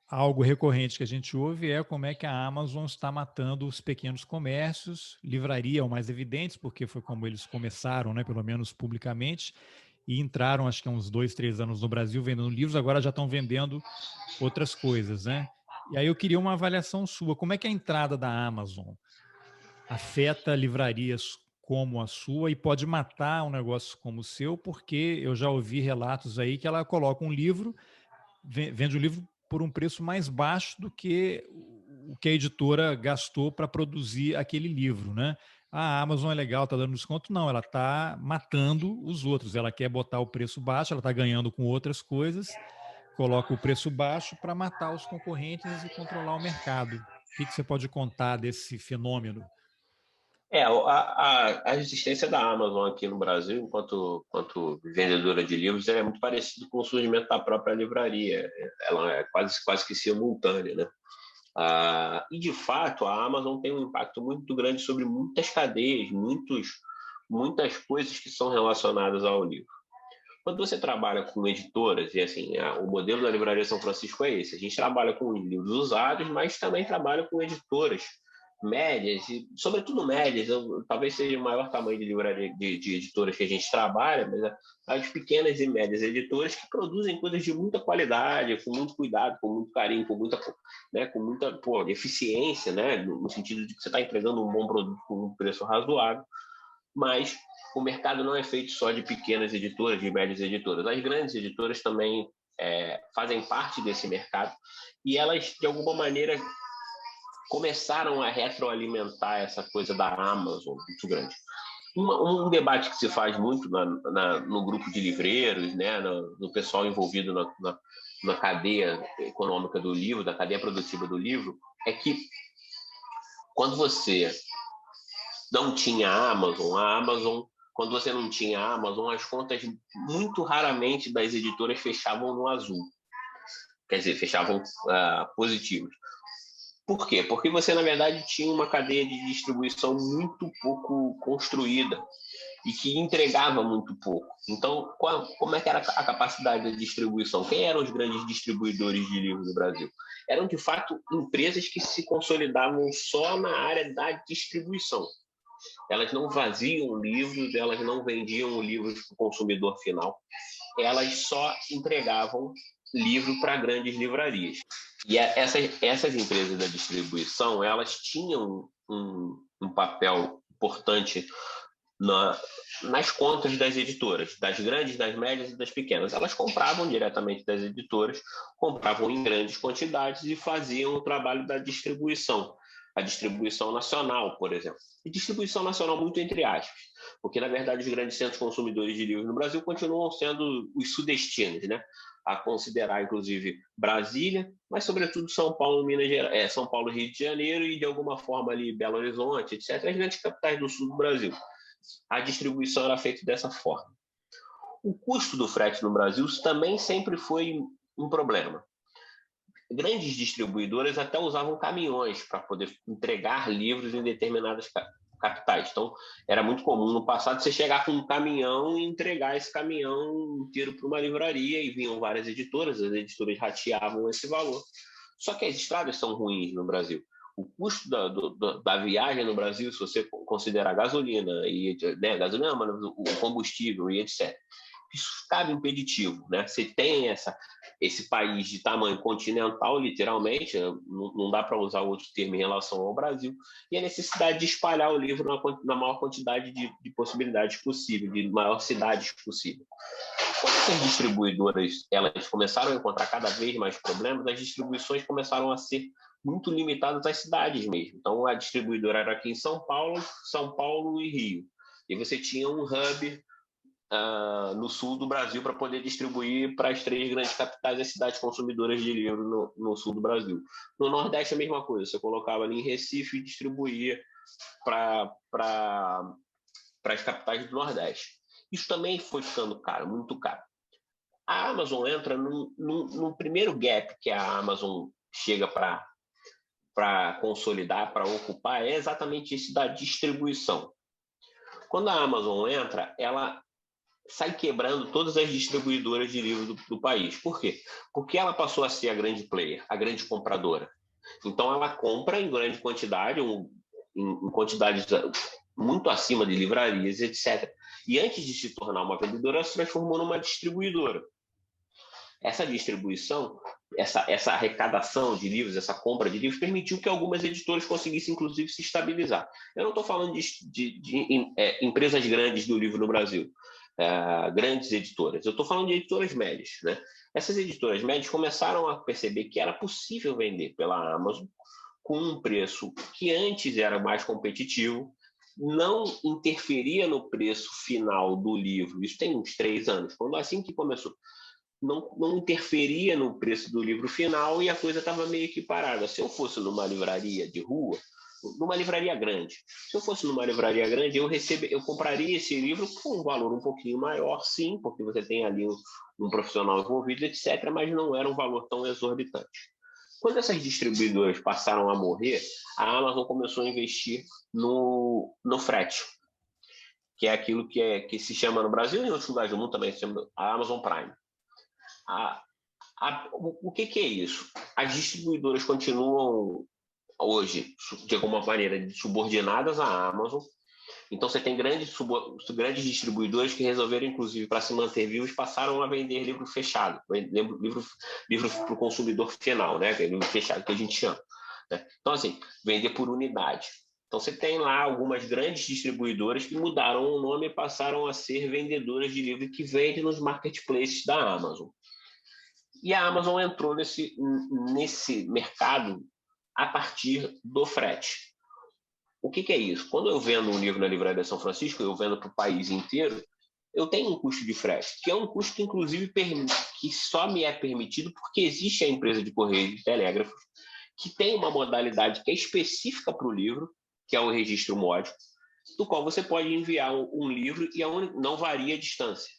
algo recorrente que a gente ouve é como é que a Amazon está matando os pequenos comércios. Livraria é o mais evidente, porque foi como eles começaram, né, pelo menos publicamente, e entraram, acho que há uns 2, 3 anos no Brasil vendendo livros, agora já estão vendendo outras coisas, né? E aí eu queria uma avaliação sua. Como é que a entrada da Amazon afeta livrarias como a sua e pode matar um negócio como o seu? Porque eu já ouvi relatos aí que ela coloca um livro, vende o livro por um preço mais baixo do que o que a editora gastou para produzir aquele livro, né? A Amazon é legal, está dando desconto. Não, ela está matando os outros. Ela quer botar o preço baixo, ela está ganhando com outras coisas, coloca o preço baixo para matar os concorrentes e controlar o mercado. O que, que você pode contar desse fenômeno? a existência da Amazon aqui no Brasil, enquanto vendedora de livros, é muito parecido com o surgimento da própria livraria. Ela é quase que simultânea, né? E, de fato, a Amazon tem um impacto muito grande sobre muitas cadeias, muitas coisas que são relacionadas ao livro. Quando você trabalha com editoras, e assim, o modelo da Livraria São Francisco é esse, a gente trabalha com livros usados, mas também trabalha com editoras médias, e sobretudo médias, talvez seja o maior tamanho de livraria de editoras que a gente trabalha, mas as pequenas e médias editoras que produzem coisas de muita qualidade, com muito cuidado, com muito carinho, com muita eficiência, né, no sentido de que você está entregando um bom produto com um preço razoável, mas o mercado não é feito só de pequenas editoras, de médias editoras. As grandes editoras também fazem parte desse mercado e elas, de alguma maneira, começaram a retroalimentar essa coisa da Amazon muito grande. Um debate que se faz muito no grupo de livreiros, né, no pessoal envolvido na cadeia econômica do livro, da cadeia produtiva do livro, é que quando você não tinha a Amazon, quando você não tinha a Amazon, as contas muito raramente das editoras fechavam no azul. Quer dizer, fechavam positivos. Por quê? Porque você, na verdade, tinha uma cadeia de distribuição muito pouco construída e que entregava muito pouco. Então, como é que era a capacidade da distribuição? Quem eram os grandes distribuidores de livros no Brasil? Eram, de fato, empresas que se consolidavam só na área da distribuição. Elas não vaziam livros, elas não vendiam livros para o consumidor final, elas só entregavam livro para grandes livrarias. E essas empresas da distribuição, elas tinham um papel importante nas contas das editoras, das grandes, das médias e das pequenas. Elas compravam diretamente das editoras, compravam em grandes quantidades e faziam o trabalho da distribuição. A distribuição nacional, por exemplo. E distribuição nacional muito entre aspas, porque, na verdade, os grandes centros consumidores de livros no Brasil continuam sendo os sudestinos, né? A considerar, inclusive, Brasília, mas, sobretudo, São Paulo, Minas Gerais, São Paulo, Rio de Janeiro e, de alguma forma, ali, Belo Horizonte, etc., as grandes capitais do sul do Brasil. A distribuição era feita dessa forma. O custo do frete no Brasil também sempre foi um problema. Grandes distribuidoras até usavam caminhões para poder entregar livros em determinadas capitais. Então, era muito comum no passado você chegar com um caminhão e entregar esse caminhão inteiro para uma livraria, e vinham várias editoras, as editoras rateavam esse valor. Só que as estradas são ruins no Brasil. O custo da viagem no Brasil, se você considerar gasolina, gasolina, o combustível e etc., isso ficava impeditivo, né? Você tem esse país de tamanho continental, literalmente, não dá para usar outro termo em relação ao Brasil, e a necessidade de espalhar o livro na maior quantidade de possibilidades possível, de maior cidades possível. Quando essas distribuidoras elas começaram a encontrar cada vez mais problemas, as distribuições começaram a ser muito limitadas às cidades mesmo. Então, a distribuidora era aqui em São Paulo e Rio. E você tinha um hub no sul do Brasil para poder distribuir para as 3 grandes capitais das cidades consumidoras de livro no sul do Brasil. No Nordeste, a mesma coisa. Você colocava ali em Recife e distribuía para as capitais do Nordeste. Isso também foi ficando caro, muito caro. A Amazon entra num primeiro gap que a Amazon chega para consolidar, para ocupar, é exatamente esse da distribuição. Quando a Amazon entra, ela sai quebrando todas as distribuidoras de livros do país. Por quê? Porque ela passou a ser a grande player, a grande compradora. Então, ela compra em grande quantidade, em quantidades muito acima de livrarias, etc. E antes de se tornar uma vendedora, ela se transformou numa distribuidora. Essa distribuição, essa arrecadação de livros, essa compra de livros, permitiu que algumas editoras conseguissem, inclusive, se estabilizar. Eu não estou falando de empresas grandes do livro no Brasil, grandes editoras. Eu estou falando de editoras médias, né? Essas editoras médias começaram a perceber que era possível vender pela Amazon com um preço que antes era mais competitivo, não interferia no preço final do livro. Isso tem uns 3 anos. Quando assim que começou, não interferia no preço do livro final e a coisa estava meio que parada. Se eu fosse numa livraria de rua, numa livraria grande, se eu fosse numa livraria grande, eu compraria esse livro com um valor um pouquinho maior, sim, porque você tem ali um profissional envolvido, etc., mas não era um valor tão exorbitante. Quando essas distribuidoras passaram a morrer, a Amazon começou a investir no frete, que é aquilo que se chama no Brasil e em outros lugares do mundo também se chama a Amazon Prime. O que é isso? As distribuidoras continuam hoje, de alguma maneira, subordinadas à Amazon. Então, você tem grandes distribuidores que resolveram, inclusive, para se manter vivos, passaram a vender livro fechado, livro para o consumidor final, né? Livro fechado que a gente chama. Né? Então, assim, vender por unidade. Então, você tem lá algumas grandes distribuidoras que mudaram o nome e passaram a ser vendedoras de livro que vendem nos marketplaces da Amazon. E a Amazon entrou nesse mercado a partir do frete. O que é isso? Quando eu vendo um livro na Livraria São Francisco, eu vendo para o país inteiro, eu tenho um custo de frete, que é um custo que, inclusive, que só me é permitido porque existe a empresa de correio de telégrafos, que tem uma modalidade que é específica para o livro, que é o registro módico, do qual você pode enviar um livro e não varia a distância.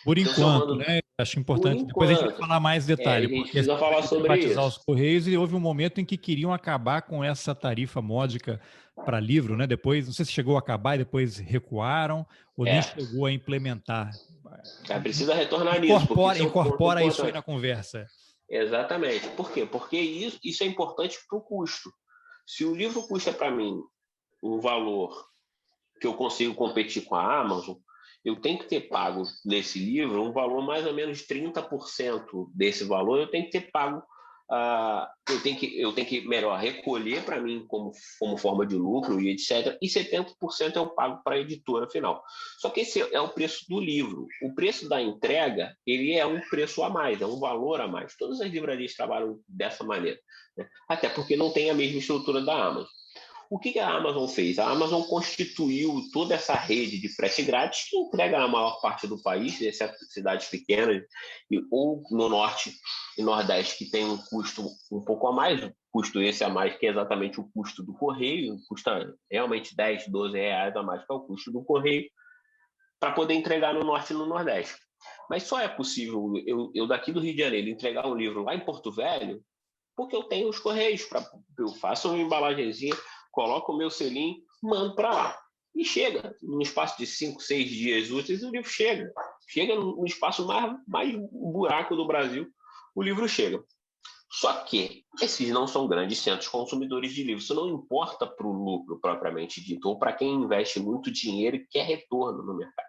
Por enquanto, né? Acho importante. Depois a gente vai falar mais detalhe. A gente precisa falar sobre isso. Os Correios, e houve um momento em que queriam acabar com essa tarifa módica para livro, né? Depois, não sei se chegou a acabar e depois recuaram, ou nem chegou a implementar. Precisa retornar nisso. Incorpora isso aí na conversa. Exatamente. Por quê? Porque isso é importante para o custo. Se o livro custa para mim um valor que eu consigo competir com a Amazon, eu tenho que ter pago nesse livro um valor mais ou menos 30% desse valor, eu tenho que ter pago eu tenho que melhor recolher para mim como forma de lucro e etc. E 70% eu pago para a editora final. Só que esse é o preço do livro. O preço da entrega, ele é um preço a mais, é um valor a mais. Todas as livrarias trabalham dessa maneira, né? Até porque não tem a mesma estrutura da Amazon. O que a Amazon fez? A Amazon constituiu toda essa rede de frete grátis que entrega na maior parte do país, exceto cidades pequenas, ou no norte e nordeste, que tem um custo um pouco a mais, custo esse a mais, que é exatamente o custo do correio, custa realmente 10, 12 reais a mais, que é o custo do correio, para poder entregar no norte e no nordeste. Mas só é possível eu daqui do Rio de Janeiro entregar um livro lá em Porto Velho, porque eu tenho os correios, eu faço uma embalagenzinha, coloco o meu selinho, mando para lá. E chega, no espaço de 5, 6 dias úteis, o livro chega. Chega no espaço mais buraco do Brasil, o livro chega. Só que esses não são grandes centros consumidores de livros. Isso não importa para o lucro propriamente dito, ou para quem investe muito dinheiro e quer retorno no mercado.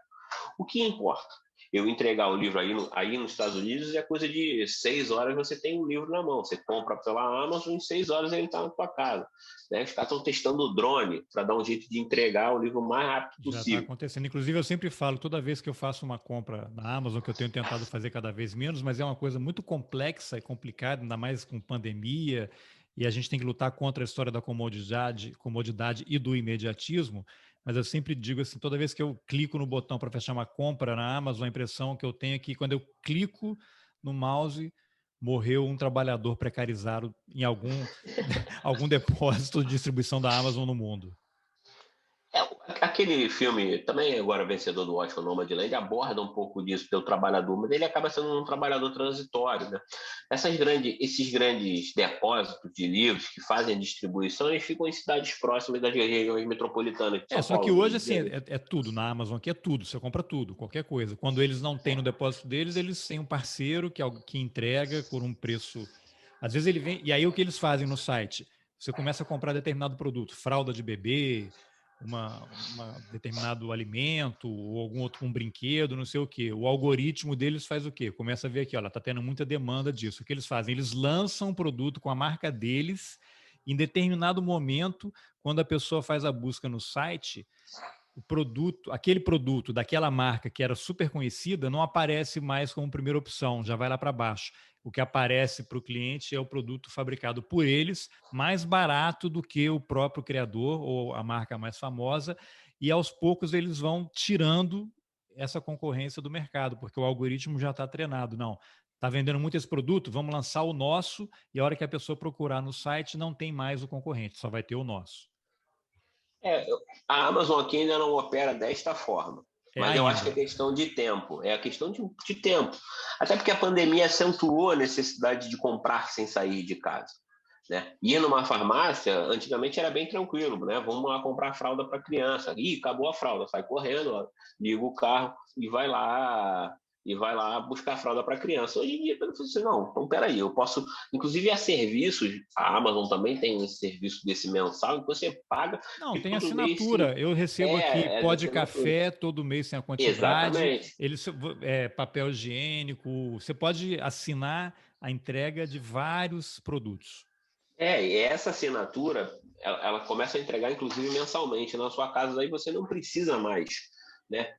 O que importa? Eu entregar o livro aí nos Estados Unidos é coisa de 6 horas você tem um livro na mão. Você compra pela Amazon, em 6 horas ele está na tua casa. Né? Os caras estão testando o drone para dar um jeito de entregar o livro o mais rápido Já está possível. acontecendo. Inclusive, eu sempre falo, toda vez que eu faço uma compra na Amazon, que eu tenho tentado fazer cada vez menos, mas é uma coisa muito complexa e complicada, ainda mais com pandemia, e a gente tem que lutar contra a história da comodidade e do imediatismo. Mas eu sempre digo assim, toda vez que eu clico no botão para fechar uma compra na Amazon, a impressão que eu tenho é que quando eu clico no mouse, morreu um trabalhador precarizado em algum depósito de distribuição da Amazon no mundo. Aquele filme, também agora vencedor do Oscar, Nomadland, aborda um pouco disso pelo trabalhador, mas ele acaba sendo um trabalhador transitório. Né? Esses grandes depósitos de livros que fazem a distribuição, eles ficam em cidades próximas das regiões metropolitanas de São Só que Paulo, hoje, Rio de assim, Janeiro. é tudo. Na Amazon aqui é tudo, você compra tudo, qualquer coisa. Quando eles não têm no depósito deles, eles têm um parceiro que entrega por um preço. Às vezes ele vem. E aí o que eles fazem no site? Você começa a comprar determinado produto, fralda de bebê, determinado alimento, ou algum outro, um brinquedo, não sei o quê. O algoritmo deles faz o quê? Começa a ver aqui, olha, está tendo muita demanda disso. O que eles fazem? Eles lançam um produto com a marca deles em determinado momento, quando a pessoa faz a busca no site, o produto, aquele produto daquela marca que era super conhecida, não aparece mais como primeira opção, já vai lá para baixo. O que aparece para o cliente é o produto fabricado por eles, mais barato do que o próprio criador ou a marca mais famosa, e aos poucos eles vão tirando essa concorrência do mercado, porque o algoritmo já está treinado. Não, está vendendo muito esse produto, vamos lançar o nosso, e a hora que a pessoa procurar no site, não tem mais o concorrente, só vai ter o nosso. A Amazon aqui ainda não opera desta forma, É mas eu acho que é ainda. questão de tempo. É a questão de tempo. Até porque a pandemia acentuou a necessidade de comprar sem sair de casa. Né? Ir numa farmácia, antigamente era bem tranquilo, né? Vamos lá comprar fralda para criança. Ih, acabou a fralda, sai correndo, ó, liga o carro e vai lá buscar fralda para criança. Hoje em dia, eu assim, não, então peraí, eu posso. Inclusive, há serviços, a Amazon também tem esse serviço desse mensal, em que você paga Não, e tem todo mês se. assinatura. Eu recebo aqui pó Da de assinatura. café todo mês sem a quantidade, Exatamente. papel higiênico. Você pode assinar a entrega de vários produtos. E essa assinatura, ela começa a entregar, inclusive, mensalmente na sua casa, aí você não precisa mais, né?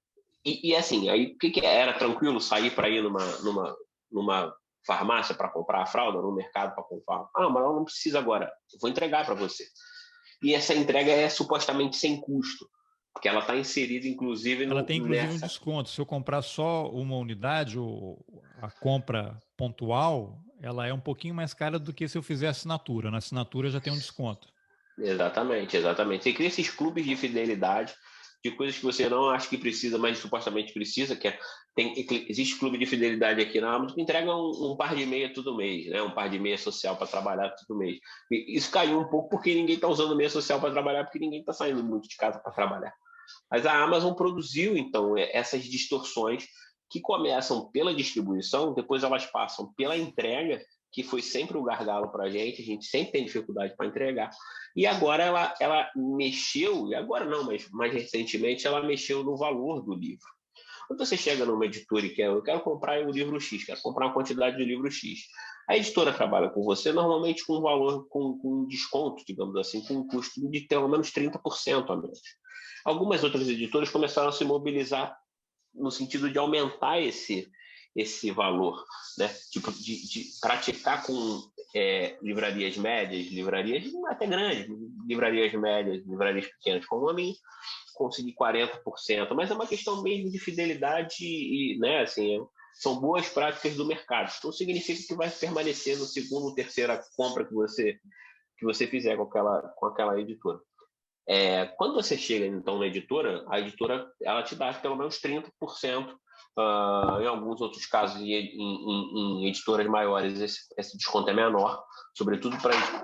E assim, aí o que era tranquilo sair para ir numa farmácia para comprar a fralda, no mercado para comprar? Ah, mas ela não precisa agora, eu vou entregar para você. E essa entrega é supostamente sem custo, porque ela está inserida, inclusive, Ela tem inclusive um nessa. desconto. Se eu comprar só uma unidade, ou a compra pontual, ela é um pouquinho mais cara do que se eu fizer assinatura. Na assinatura já tem um desconto. Exatamente, exatamente. Você cria esses clubes de fidelidade de coisas que você não acha que precisa, mas supostamente precisa, existe clube de fidelidade aqui na Amazon que entrega um par de meia todo mês, né? Um par de meia social para trabalhar todo mês. E isso caiu um pouco porque ninguém está usando meia social para trabalhar, porque ninguém está saindo muito de casa para trabalhar. Mas a Amazon produziu, então, essas distorções que começam pela distribuição, depois elas passam pela entrega, que foi sempre o gargalo para a gente sempre tem dificuldade para entregar. E agora ela mexeu, e agora não, mas mais recentemente ela mexeu no valor do livro. Quando você chega numa editora e quer, eu quero comprar um livro X, quero comprar uma quantidade de livro X, a editora trabalha com você normalmente com um valor, com desconto, digamos assim, com um custo de pelo menos 30% a menos. Algumas outras editoras começaram a se mobilizar no sentido de aumentar esse valor, né? Tipo, de praticar com livrarias médias, livrarias até grandes, livrarias médias, livrarias pequenas como a minha, conseguir 40%, mas é uma questão mesmo de fidelidade e, né, assim, são boas práticas do mercado. Então, significa que vai permanecer no segundo ou terceira compra que você fizer com aquela editora. Quando você chega, então, na editora, a editora ela te dá pelo menos 30%. Em alguns outros casos, em editoras maiores, esse desconto é menor, sobretudo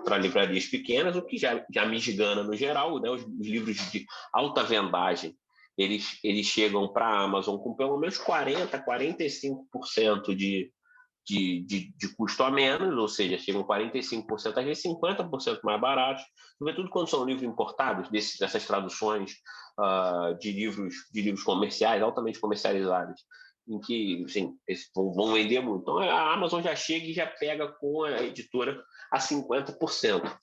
para livrarias pequenas, o que já migana no geral, né? Os livros de alta vendagem, eles chegam para a Amazon com pelo menos 40%, 45% de custo a menos, ou seja, chegam 45%, às vezes 50% mais baratos, sobretudo quando são livros importados, dessas traduções de livros comerciais, altamente comercializados, em que assim, vão vender muito. Então, a Amazon já chega e já pega com a editora a 50%.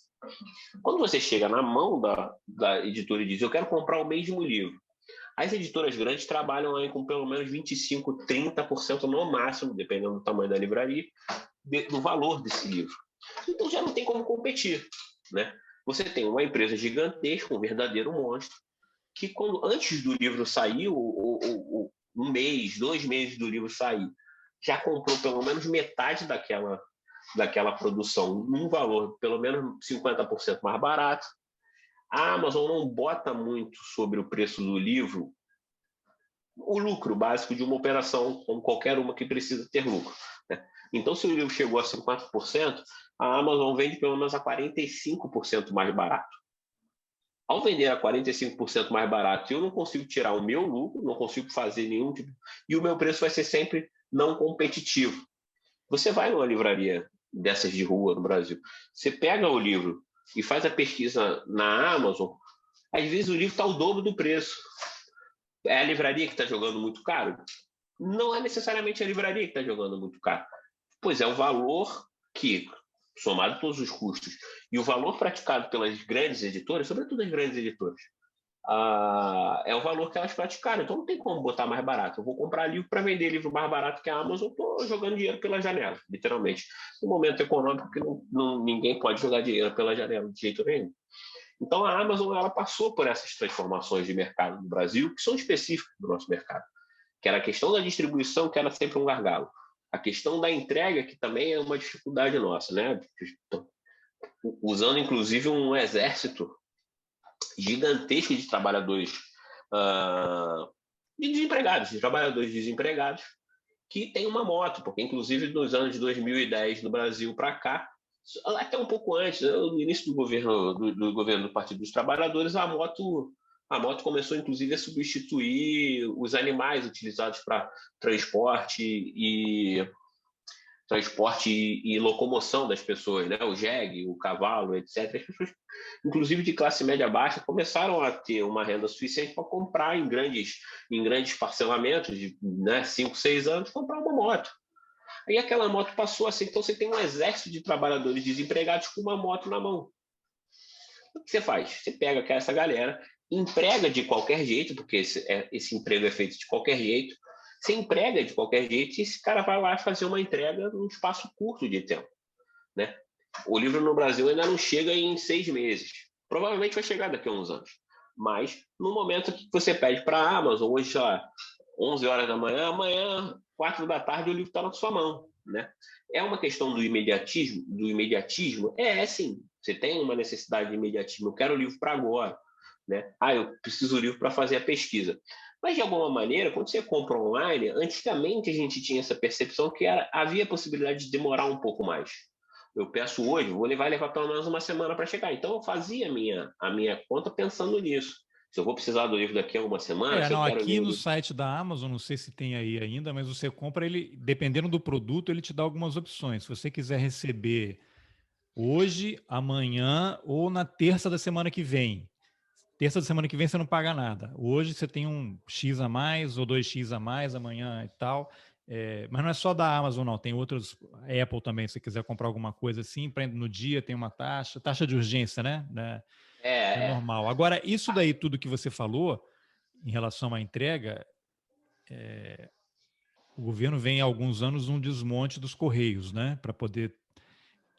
Quando você chega na mão da editora e diz, eu quero comprar o mesmo livro, as editoras grandes trabalham aí com pelo menos 25%, 30% no máximo, dependendo do tamanho da livraria, do valor desse livro. Então já não tem como competir, né? Você tem uma empresa gigantesca, um verdadeiro monstro, que antes do livro sair, um mês, 2 meses do livro sair, já comprou pelo menos metade daquela produção num valor pelo menos 50% mais barato. A Amazon não bota muito sobre o preço do livro o lucro básico de uma operação, como qualquer uma que precisa ter lucro, né? Então, se o livro chegou a 50%, a Amazon vende pelo menos a 45% mais barato. Ao vender a 45% mais barato, eu não consigo tirar o meu lucro, não consigo fazer nenhum tipo... E o meu preço vai ser sempre não competitivo. Você vai numa livraria dessas de rua no Brasil, você pega o livro e faz a pesquisa na Amazon, às vezes o livro está o dobro do preço. É a livraria que está jogando muito caro? Não é necessariamente a livraria que está jogando muito caro. Pois é, o valor que, somado todos os custos, e o valor praticado pelas grandes editoras, sobretudo as grandes editoras, é o valor que elas praticaram. Então não tem como botar mais barato. Eu vou comprar livro para vender livro mais barato que a Amazon, estou jogando dinheiro pela janela, literalmente. No momento econômico que ninguém pode jogar dinheiro pela janela de jeito nenhum. Então, a Amazon ela passou por essas transformações de mercado no Brasil, que são específicas do nosso mercado, que era a questão da distribuição, que era sempre um gargalo. A questão da entrega, que também é uma dificuldade nossa, né? Usando, inclusive, um exército gigantesco de trabalhadores, de trabalhadores desempregados, que tem uma moto, porque, inclusive, nos anos de 2010, no Brasil para cá, até um pouco antes, no início do governo do Partido dos Trabalhadores, a moto começou, inclusive, a substituir os animais utilizados para transporte e locomoção das pessoas, né? O jegue, o cavalo, etc. As pessoas, inclusive de classe média baixa, começaram a ter uma renda suficiente para comprar em grandes parcelamentos de 5, 6 anos, comprar uma moto. Aí aquela moto passou assim, então você tem um exército de trabalhadores desempregados com uma moto na mão. O que você faz? Você pega essa galera, emprega de qualquer jeito, porque esse emprego é feito de qualquer jeito, você emprega de qualquer jeito e esse cara vai lá fazer uma entrega num espaço curto de tempo, né? O livro no Brasil ainda não chega em 6 meses. Provavelmente vai chegar daqui a uns anos. Mas no momento que você pede para a Amazon, hoje, sei lá, 11 horas da manhã, amanhã, 4 da tarde, o livro está na sua mão, né? É uma questão do imediatismo? Sim. Você tem uma necessidade de imediatismo. Eu quero o livro para agora, né? Eu preciso do livro para fazer a pesquisa. Mas, de alguma maneira, quando você compra online, antigamente a gente tinha essa percepção que havia a possibilidade de demorar um pouco mais. Eu peço hoje, vou levar pelo menos uma semana para chegar. Então, eu fazia a minha conta pensando nisso. Se eu vou precisar do livro daqui a uma semana, se eu quero aqui no site da Amazon, não sei se tem aí ainda, mas você compra ele, dependendo do produto, ele te dá algumas opções. Se você quiser receber hoje, amanhã ou na terça da semana que vem, terça da semana que vem você não paga nada. Hoje você tem um X a mais ou 2X a mais amanhã e tal. Mas não é só da Amazon, não. Tem outros, Apple também, se você quiser comprar alguma coisa assim, no dia tem uma taxa de urgência, né? É É, é. normal. Agora, isso daí tudo que você falou em relação à entrega, o governo vem há alguns anos um desmonte dos Correios, né? Para poder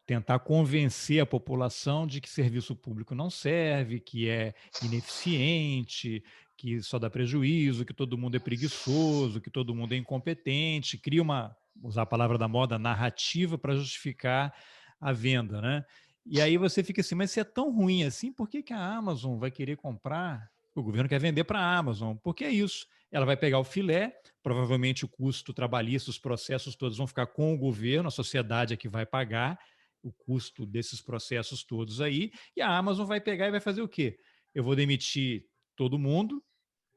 tentar convencer a população de que serviço público não serve, que é ineficiente, que só dá prejuízo, que todo mundo é preguiçoso, que todo mundo é incompetente, cria uma, usar a palavra da moda, narrativa para justificar a venda, né? E aí você fica assim, mas se é tão ruim assim, por que que a Amazon vai querer comprar? O governo quer vender para a Amazon, porque é isso. Ela vai pegar o filé, provavelmente o custo trabalhista, os processos todos vão ficar com o governo, a sociedade é que vai pagar o custo desses processos todos aí, e a Amazon vai pegar e vai fazer o quê? Eu vou demitir todo mundo,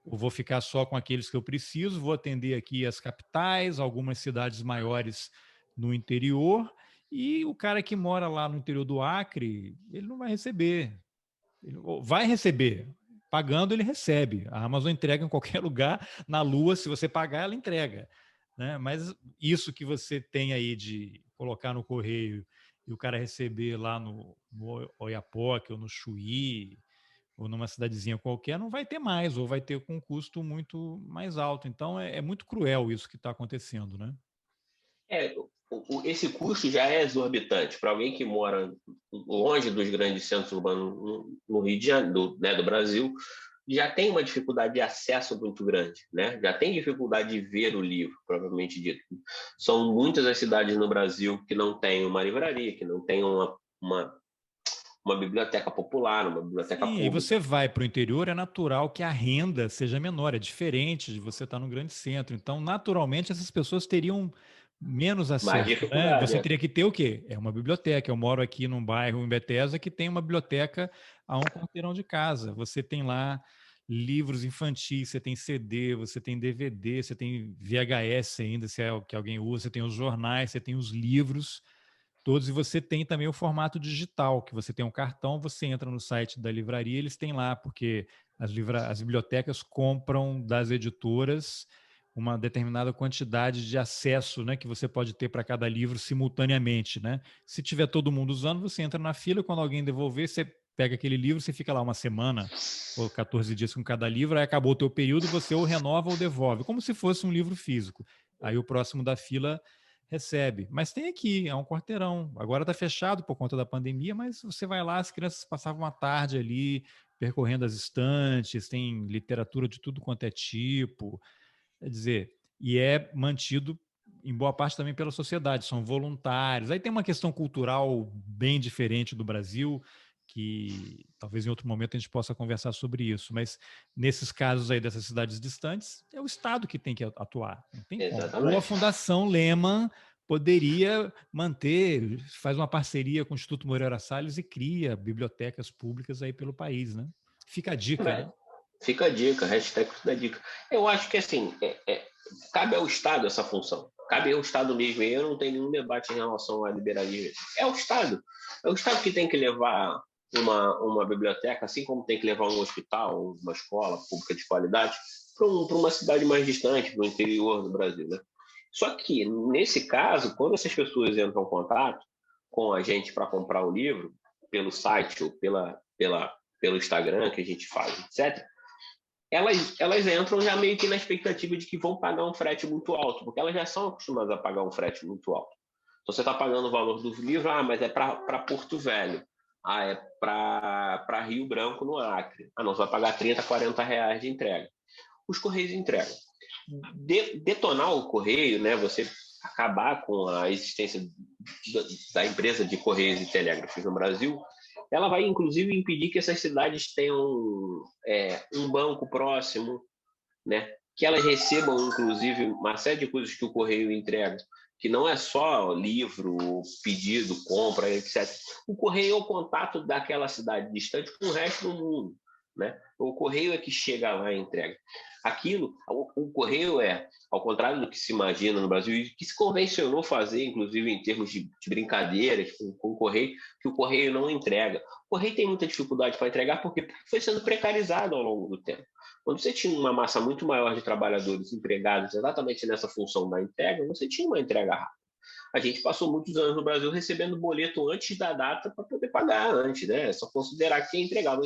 eu vou ficar só com aqueles que eu preciso, vou atender aqui as capitais, algumas cidades maiores no interior, e o cara que mora lá no interior do Acre, ele não vai receber. Ele vai receber. Pagando, ele recebe. A Amazon entrega em qualquer lugar, na Lua, se você pagar, ela entrega. Né? Mas isso que você tem aí de colocar no correio e o cara receber lá no Oiapoque ou no Chuí ou numa cidadezinha qualquer, não vai ter mais, ou vai ter com um custo muito mais alto. Então é muito cruel isso que está acontecendo, né? Esse custo já é exorbitante para alguém que mora longe dos grandes centros urbanos no Rio de Janeiro, né, do Brasil, já tem uma dificuldade de acesso muito grande, né? Já tem dificuldade de ver o livro, provavelmente dito. São muitas as cidades no Brasil que não têm uma livraria, que não têm uma biblioteca popular, uma biblioteca Sim, e pública. você vai para o interior, é natural que a renda seja menor, é diferente de você estar num grande centro. Então, naturalmente, essas pessoas teriam menos Mais acesso, né? dificuldade, Você né? teria que ter o quê? É uma biblioteca. Eu moro aqui num bairro em Bethesda que tem uma biblioteca a um quarteirão de casa. Você tem lá livros infantis, você tem CD, você tem DVD, você tem VHS ainda, se é o que alguém usa, você tem os jornais, você tem os livros todos, e você tem também o formato digital, que você tem um cartão, você entra no site da livraria, eles têm lá, porque as bibliotecas compram das editoras uma determinada quantidade de acesso, né, que você pode ter para cada livro simultaneamente, né? Se tiver todo mundo usando, você entra na fila, quando alguém devolver, você pega aquele livro, você fica lá uma semana ou 14 dias com cada livro, aí acabou o teu período, você ou renova ou devolve, como se fosse um livro físico. Aí o próximo da fila recebe. Mas tem aqui, é um quarteirão. Agora está fechado por conta da pandemia, mas você vai lá, as crianças passavam uma tarde ali percorrendo as estantes, tem literatura de tudo quanto é tipo. Quer dizer, e é mantido em boa parte também pela sociedade, são voluntários. Aí tem uma questão cultural bem diferente do Brasil, que talvez em outro momento a gente possa conversar sobre isso, mas nesses casos aí dessas cidades distantes, é o Estado que tem que atuar, não tem como. Ou a Exatamente. Fundação Lehman poderia manter, faz uma parceria com o Instituto Moreira Salles e cria bibliotecas públicas aí pelo país, né? Fica a dica, né? Fica a dica, hashtag fica a dica. Eu acho que assim, cabe ao Estado essa função. Cabe ao Estado mesmo. E eu não tenho nenhum debate em relação ao liberalismo. É o Estado. É o Estado que tem que levar uma biblioteca, assim como tem que levar um hospital, uma escola pública de qualidade, para uma cidade mais distante, para o interior do Brasil. Né? Só que, nesse caso, quando essas pessoas entram em contato com a gente para comprar o livro, pelo site ou pelo Instagram que a gente faz, etc., elas entram já meio que na expectativa de que vão pagar um frete muito alto, porque elas já são acostumadas a pagar um frete muito alto. Então você está pagando o valor do livro, mas é para Porto Velho, é para Rio Branco, no Acre. Não, você vai pagar 30, 40 reais de entrega. Os Correios entregam. Detonar o Correio, né, você acabar com a existência da empresa de Correios e Telégrafos no Brasil, ela vai, inclusive, impedir que essas cidades tenham um banco próximo, né? Que elas recebam, inclusive, uma série de coisas que o Correio entrega, que não é só livro, pedido, compra, etc. O Correio é o contato daquela cidade distante com o resto do mundo. né? O correio é que chega lá e entrega. O correio ao contrário do que se imagina no Brasil, e que se convencionou fazer, inclusive em termos de brincadeiras com o correio, que o correio não entrega. O correio tem muita dificuldade para entregar porque foi sendo precarizado ao longo do tempo. Quando você tinha uma massa muito maior de trabalhadores empregados exatamente nessa função da entrega, você tinha uma entrega rápida. A gente passou muitos anos no Brasil recebendo boleto antes da data para poder pagar antes, né? É só considerar que quem entregava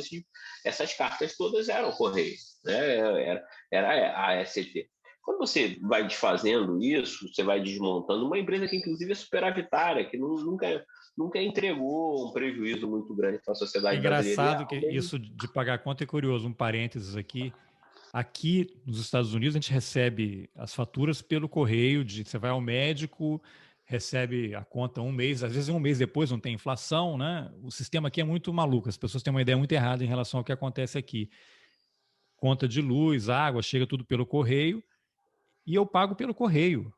essas cartas todas eram o correio, né? Era a AST. Quando você vai desfazendo isso, você vai desmontando uma empresa que inclusive é superavitária, que nunca entregou um prejuízo muito grande para a É sociedade brasileira. engraçado que isso de pagar a conta é curioso. Um parênteses aqui. Aqui nos Estados Unidos, a gente recebe as faturas pelo correio. Você vai ao médico, recebe a conta um mês, às vezes um mês depois, não tem inflação, né? O sistema aqui é muito maluco. As pessoas têm uma ideia muito errada em relação ao que acontece aqui. Conta de luz, água, chega tudo pelo correio e eu pago pelo correio.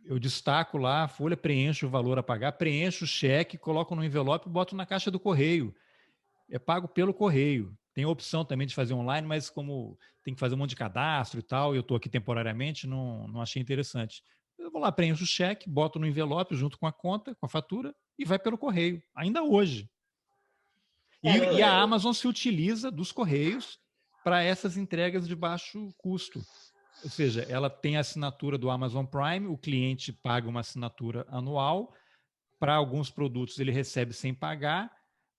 Eu destaco lá a folha, preencho o valor a pagar, preencho o cheque, coloco no envelope e boto na caixa do correio. É pago pelo correio. Tem a opção também de fazer online, mas como tem que fazer um monte de cadastro e tal, eu estou aqui temporariamente, não achei interessante. Eu vou lá, preencho o cheque, boto no envelope junto com a conta, com a fatura, e vai pelo correio, ainda hoje. E a Amazon se utiliza dos correios para essas entregas de baixo custo. Ou seja, ela tem a assinatura do Amazon Prime, o cliente paga uma assinatura anual, para alguns produtos ele recebe sem pagar,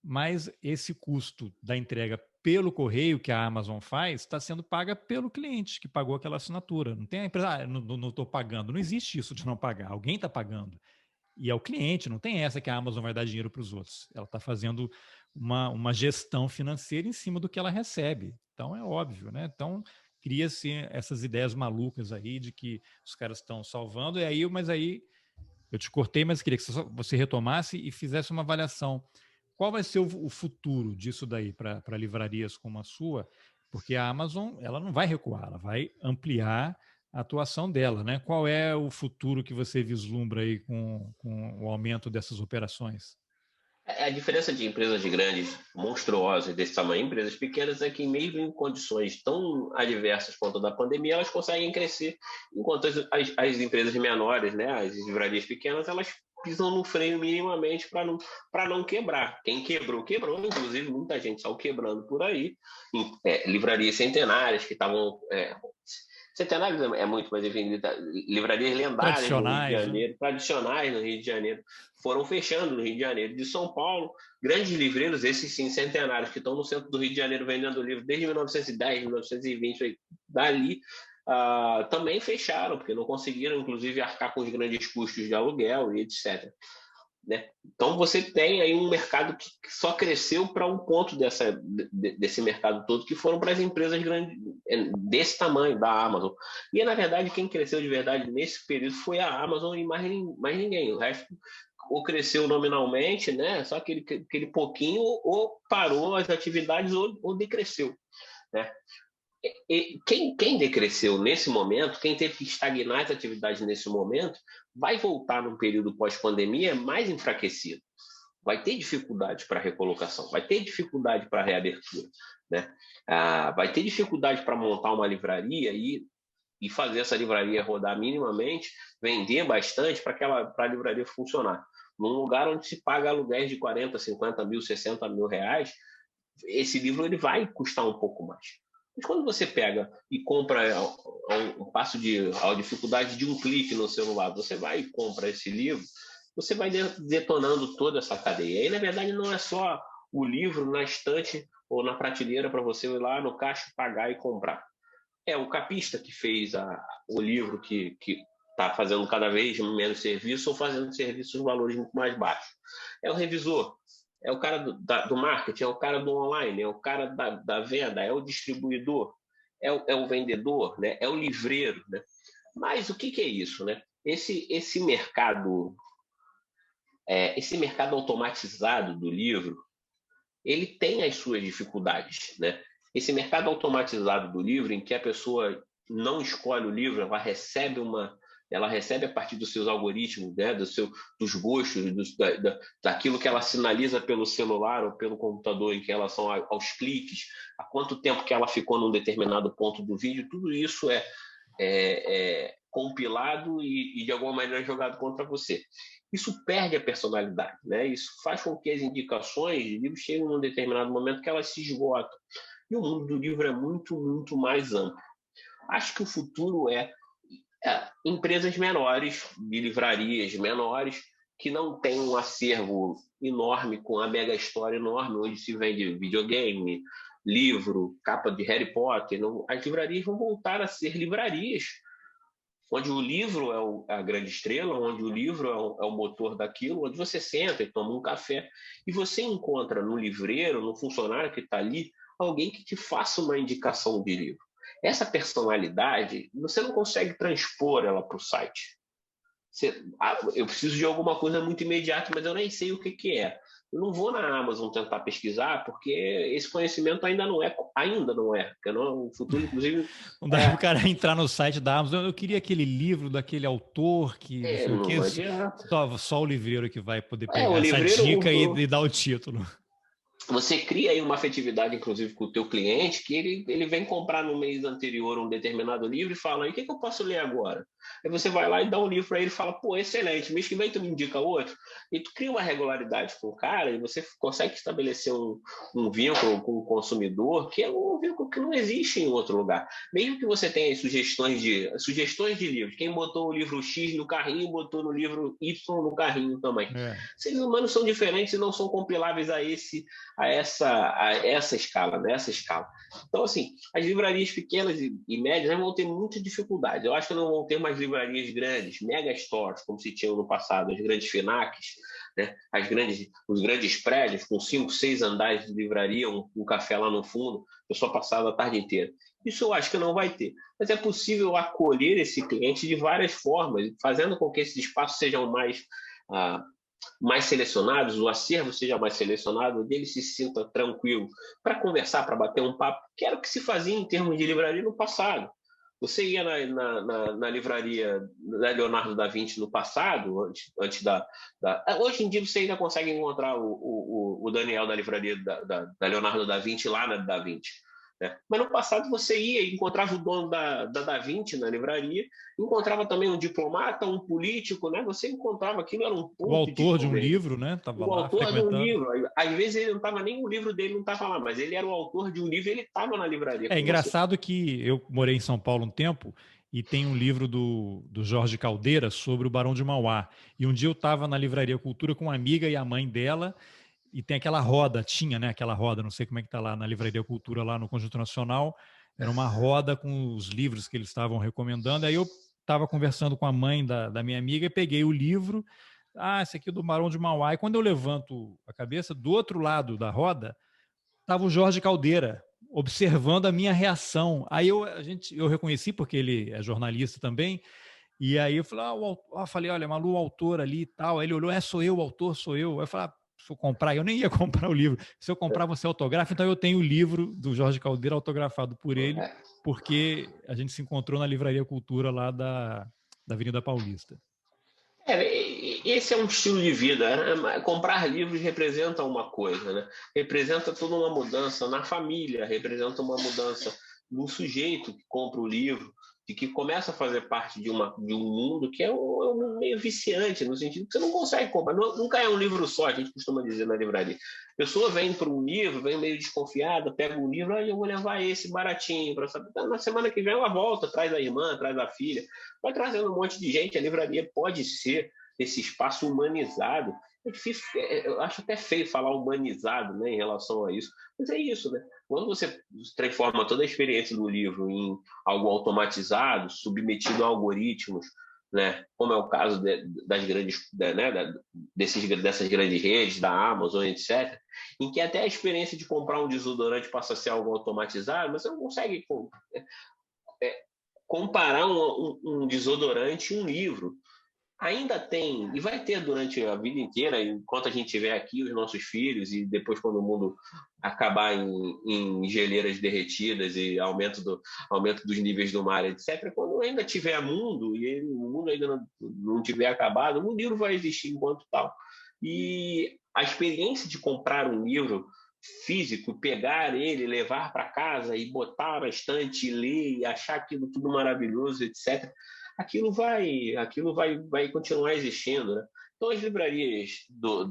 mas esse custo da entrega pelo correio que a Amazon faz está sendo paga pelo cliente que pagou aquela assinatura. Não tem a empresa, não estou pagando. Não existe isso de não pagar. Alguém está pagando. E é o cliente, não tem essa que a Amazon vai dar dinheiro para os outros. Ela está fazendo uma gestão financeira em cima do que ela recebe. Então é óbvio, né? Então cria-se essas ideias malucas aí de que os caras estão salvando, mas aí eu te cortei, mas queria que você retomasse e fizesse uma avaliação. Qual vai ser o futuro disso daí para livrarias como a sua? Porque a Amazon ela não vai recuar, ela vai ampliar a atuação dela, né? Qual é o futuro que você vislumbra aí com o aumento dessas operações? A diferença de empresas grandes, monstruosas desse tamanho, empresas pequenas, é que mesmo em condições tão adversas quanto a da pandemia, elas conseguem crescer, enquanto as empresas menores, né, as livrarias pequenas, elas pisam no freio minimamente para não quebrar. Quem quebrou, quebrou, inclusive muita gente saiu quebrando por aí. Livrarias centenárias que estavam... centenários é muito, mas enfim, livrarias lendárias no Rio de Tradicionais, né? Janeiro, tradicionais no Rio de Janeiro, foram fechando no Rio de Janeiro. De São Paulo, grandes livreiros, esses sim, centenários, que estão no centro do Rio de Janeiro vendendo livro desde 1910, 1920, dali, também fecharam, porque não conseguiram, inclusive, arcar com os grandes custos de aluguel e etc. Né? Então você tem aí um mercado que só cresceu para um ponto desse mercado todo, que foram para as empresas grandes desse tamanho, da Amazon. E na verdade quem cresceu de verdade nesse período foi a Amazon e mais ninguém. O resto ou cresceu nominalmente, né? Só aquele pouquinho, ou parou as atividades ou decresceu. Né? Quem decresceu nesse momento, quem teve que estagnar as atividades nesse momento, vai voltar num período pós-pandemia mais enfraquecido. Vai ter dificuldade para recolocação, vai ter dificuldade para reabertura, né? Vai ter dificuldade para montar uma livraria e fazer essa livraria rodar minimamente, vender bastante para a livraria funcionar. Num lugar onde se paga aluguéis de 40, 50 mil, 60 mil reais, esse livro ele vai custar um pouco mais. Mas quando você pega e compra a dificuldade de um clique no celular, você vai e compra esse livro, você vai detonando toda essa cadeia. E, na verdade, não é só o livro na estante ou na prateleira para você ir lá no caixa pagar e comprar. É o capista que fez o livro que está fazendo cada vez menos serviço ou fazendo serviços de valores muito mais baixos. É o revisor, é o cara do marketing, é o cara do online, é o cara da venda, é o distribuidor, é o vendedor, né? É o livreiro. Né? Mas o que é isso? Né? Esse mercado automatizado do livro, ele tem as suas dificuldades. Né? Esse mercado automatizado do livro, em que a pessoa não escolhe o livro, ela recebe ela recebe a partir dos seus algoritmos, né, dos gostos, daquilo que ela sinaliza pelo celular ou pelo computador em relação aos cliques, há quanto tempo que ela ficou num determinado ponto do vídeo, tudo isso é compilado e de alguma maneira jogado contra você. Isso perde a personalidade, né? Isso faz com que as indicações de livros cheguem num determinado momento que elas se esgotam. E o mundo do livro é muito, muito mais amplo. Acho que o futuro é empresas menores, de livrarias menores, que não têm um acervo enorme, com a mega história enorme, onde se vende videogame, livro, capa de Harry Potter. Não, as livrarias vão voltar a ser livrarias, onde o livro é a grande estrela, onde o livro é o motor daquilo, onde você senta e toma um café, e você encontra no livreiro, no funcionário que está ali, alguém que te faça uma indicação de livro. Essa personalidade, você não consegue transpor ela para o site. Eu preciso de alguma coisa muito imediata, mas eu nem sei o que é. Eu não vou na Amazon tentar pesquisar, porque esse conhecimento ainda não é, porque no futuro, inclusive... Não dá para o cara entrar no site da Amazon, eu queria aquele livro daquele autor que não sei o quê, só o livreiro que vai poder pegar essa dica e dar o título. Você cria aí uma afetividade, inclusive, com o teu cliente, que ele vem comprar no mês anterior um determinado livro e fala, o que eu posso ler agora? Aí você vai lá e dá um livro para ele e fala, pô, excelente, mês que vem tu me indica outro. E tu cria uma regularidade com o cara e você consegue estabelecer um vínculo com o consumidor que é um vínculo que não existe em outro lugar. Mesmo que você tenha sugestões de livros, quem botou o livro X no carrinho, botou no livro Y no carrinho também. Seres humanos são diferentes e não são compiláveis a essa escala, nessa escala. Então, assim, as livrarias pequenas e médias vão ter muita dificuldade. Eu acho que não vão ter mais livrarias grandes, mega stores, como se tinham no passado, as grandes FINACs, né? Os grandes prédios com 5, 6 andares de livraria, um café lá no fundo, a pessoa passava a tarde inteira. Isso eu acho que não vai ter. Mas é possível acolher esse cliente de várias formas, fazendo com que esses espaços sejam mais selecionados, o acervo seja mais selecionado, onde ele se sinta tranquilo para conversar, para bater um papo, que era o que se fazia em termos de livraria no passado. Você ia na livraria da Leonardo da Vinci no passado, antes hoje em dia você ainda consegue encontrar o Daniel da livraria da Leonardo da Vinci lá na Da Vinci. Né? Mas no passado você ia e encontrava o dono da Vinci na livraria, encontrava também um diplomata, um político, né? Você encontrava aquilo, era um ponto o autor de um livro, né? Tava o autor de um livro. Às vezes ele não estava nem o livro dele não estava lá, mas ele era o autor de um livro e ele estava na livraria. É engraçado que eu morei em São Paulo um tempo e tem um livro do Jorge Caldeira sobre o Barão de Mauá. E um dia eu estava na Livraria Cultura com uma amiga e a mãe dela, e tem aquela roda, tinha, né? Aquela roda, não sei como é que está lá na Livraria Cultura, lá no Conjunto Nacional. Era uma roda com os livros que eles estavam recomendando. Aí eu estava conversando com a mãe da minha amiga e peguei o livro. Esse aqui é do Barão de Mauá. E quando eu levanto a cabeça, do outro lado da roda, estava o Jorge Caldeira, observando a minha reação. Aí eu reconheci, porque ele é jornalista também, e aí eu falei, olha, Malu, o autor ali e tal. Aí ele olhou, sou eu, o autor, sou eu. Aí eu falei, se eu comprar, eu nem ia comprar o livro. Se eu comprar, você autografa. Então eu tenho o livro do Jorge Caldeira autografado por ele, porque a gente se encontrou na Livraria Cultura lá da Avenida Paulista. Esse é um estilo de vida, né? Comprar livros representa uma coisa, né? Representa toda uma mudança na família, representa uma mudança no sujeito que compra o livro, de que começa a fazer parte de um mundo que é um meio viciante, no sentido que você não consegue comprar. Nunca é um livro só, a gente costuma dizer na livraria. A pessoa vem para um livro, vem meio desconfiada, pega um livro, eu vou levar esse baratinho, para saber. Na semana que vem ela volta, traz a irmã, traz a filha, vai trazendo um monte de gente. A livraria pode ser esse espaço humanizado. É difícil, eu acho até feio falar humanizado, né, em relação a isso, mas é isso, né? Quando você transforma toda a experiência do livro em algo automatizado, submetido a algoritmos, né, como é o caso das grandes, né, dessas grandes redes, da Amazon, etc., em que até a experiência de comprar um desodorante passa a ser algo automatizado, mas você não consegue comparar um desodorante e um livro. ainda tem, e vai ter durante a vida inteira, enquanto a gente tiver aqui, os nossos filhos, e depois quando o mundo acabar em geleiras derretidas e aumento dos níveis do mar, etc., quando ainda tiver mundo, e o mundo ainda não tiver acabado, o livro vai existir enquanto tal. E a experiência de comprar um livro físico, pegar ele, levar para casa e botar na estante, ler e achar aquilo tudo maravilhoso, etc., vai continuar existindo, né? Então, as livrarias do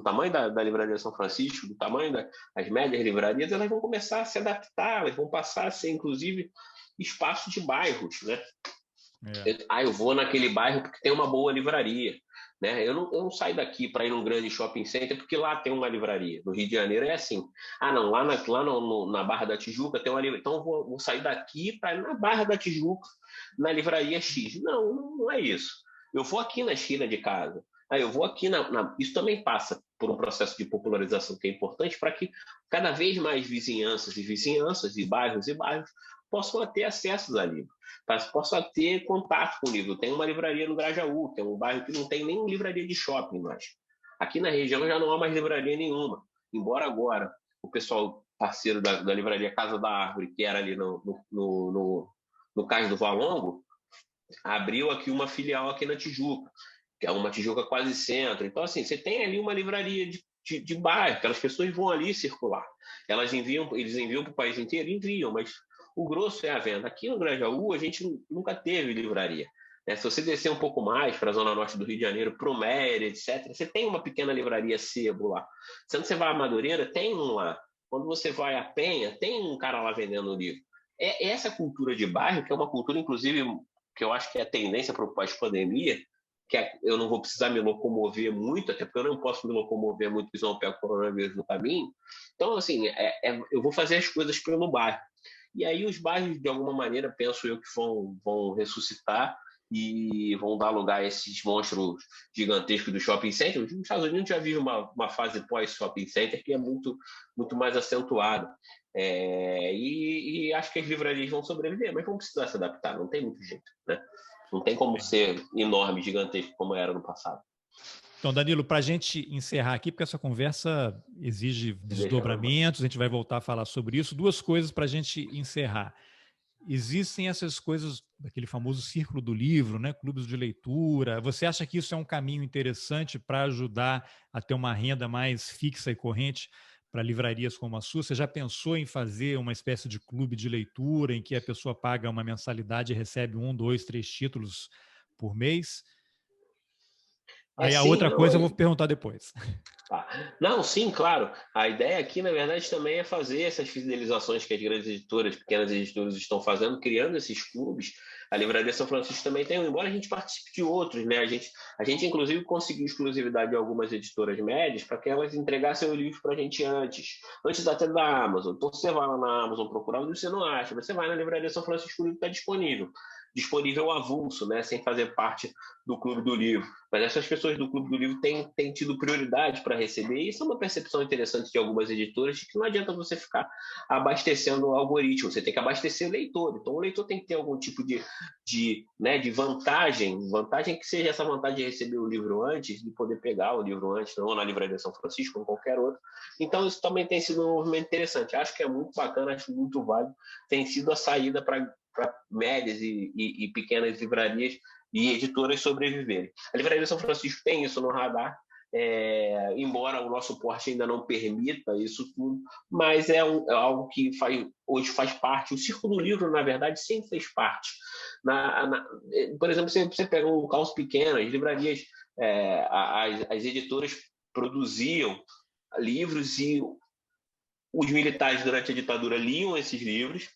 tamanho da Livraria São Francisco, do tamanho das médias livrarias, elas vão começar a se adaptar, elas vão passar a ser, inclusive, espaço de bairros, né? Eu vou naquele bairro porque tem uma boa livraria, né? Eu não saio daqui para ir num grande shopping center porque lá tem uma livraria. No Rio de Janeiro é assim. Ah, não, na Barra da Tijuca tem uma livraria. Então vou sair daqui para ir na Barra da Tijuca, na livraria X. Não é isso. Eu vou aqui na esquina de casa. Eu vou aqui Isso também passa por um processo de popularização que é importante para que cada vez mais vizinhanças e bairros possam ter acesso a livros, possam ter contato com o livro. Tem uma livraria no Grajaú, que é um bairro que não tem nem livraria de shopping mais. Aqui na região já não há mais livraria nenhuma, embora agora o pessoal parceiro da livraria Casa da Árvore, que era ali no Cais do Valongo, abriu aqui uma filial aqui na Tijuca, que é uma Tijuca quase centro. Então, assim, você tem ali uma livraria de bairro, aquelas pessoas vão ali circular. Eles enviam para o país inteiro, enviam, mas o grosso é a venda. Aqui no Grajaú, a gente nunca teve livraria. Se você descer um pouco mais para a zona norte do Rio de Janeiro, para o Méria, etc., você tem uma pequena livraria sebo lá. Quando você vai a Madureira, tem um lá. Quando você vai a Penha, tem um cara lá vendendo o livro. É essa cultura de bairro, que é uma cultura, inclusive, que eu acho que é a tendência para o pós-pandemia, eu não vou precisar me locomover muito, até porque eu não posso me locomover muito, porque senão eu pego o coronavírus no caminho. Então, assim, eu vou fazer as coisas pelo bairro. E aí os bairros, de alguma maneira, penso eu que vão ressuscitar e vão dar lugar a esses monstros gigantescos do shopping center. Nos Estados Unidos já vive uma fase pós-shopping center que é muito, muito mais acentuada. E acho que as livrarias vão sobreviver, mas vão precisar se adaptar, não tem muito jeito, né? Não tem como ser enorme, gigantesco como era no passado. Então, Danilo, para a gente encerrar aqui, porque essa conversa exige desdobramentos, a gente vai voltar a falar sobre isso. Duas coisas para a gente encerrar. Existem essas coisas, daquele famoso círculo do livro, né? Clubes de leitura. Você acha que isso é um caminho interessante para ajudar a ter uma renda mais fixa e corrente para livrarias como a sua? Você já pensou em fazer uma espécie de clube de leitura em que a pessoa paga uma mensalidade e recebe 1, 2, 3 títulos por mês? Aí a outra coisa eu vou perguntar depois. Não, sim, claro. A ideia aqui, na verdade, também é fazer essas fidelizações que as grandes editoras, pequenas editoras estão fazendo, criando esses clubes. A Livraria São Francisco também tem, embora a gente participe de outros, né? A gente inclusive, conseguiu exclusividade de algumas editoras médias para que elas entregassem o livro para a gente antes até da Amazon. Então, você vai lá na Amazon procurar o livro, você não acha. Você vai na Livraria São Francisco, o livro está disponível avulso, né? Sem fazer parte do Clube do Livro. Mas essas pessoas do Clube do Livro têm tido prioridade para receber, e isso é uma percepção interessante de algumas editoras, de que não adianta você ficar abastecendo o algoritmo, você tem que abastecer o leitor. Então, o leitor tem que ter algum tipo de vantagem que seja essa vantagem de receber o livro antes, de poder pegar o livro antes, ou na Livraria São Francisco, ou em qualquer outro. Então, isso também tem sido um movimento interessante. Acho que é muito bacana, acho muito válido. Tem sido a saída para médias e pequenas livrarias e editoras sobreviverem. A Livraria São Francisco tem isso no radar, embora o nosso porte ainda não permita isso tudo, mas é algo que hoje faz parte. O Círculo do Livro, na verdade, sempre fez parte. Por exemplo, você pega um caos pequeno, as livrarias, as editoras produziam livros e os militares, durante a ditadura, liam esses livros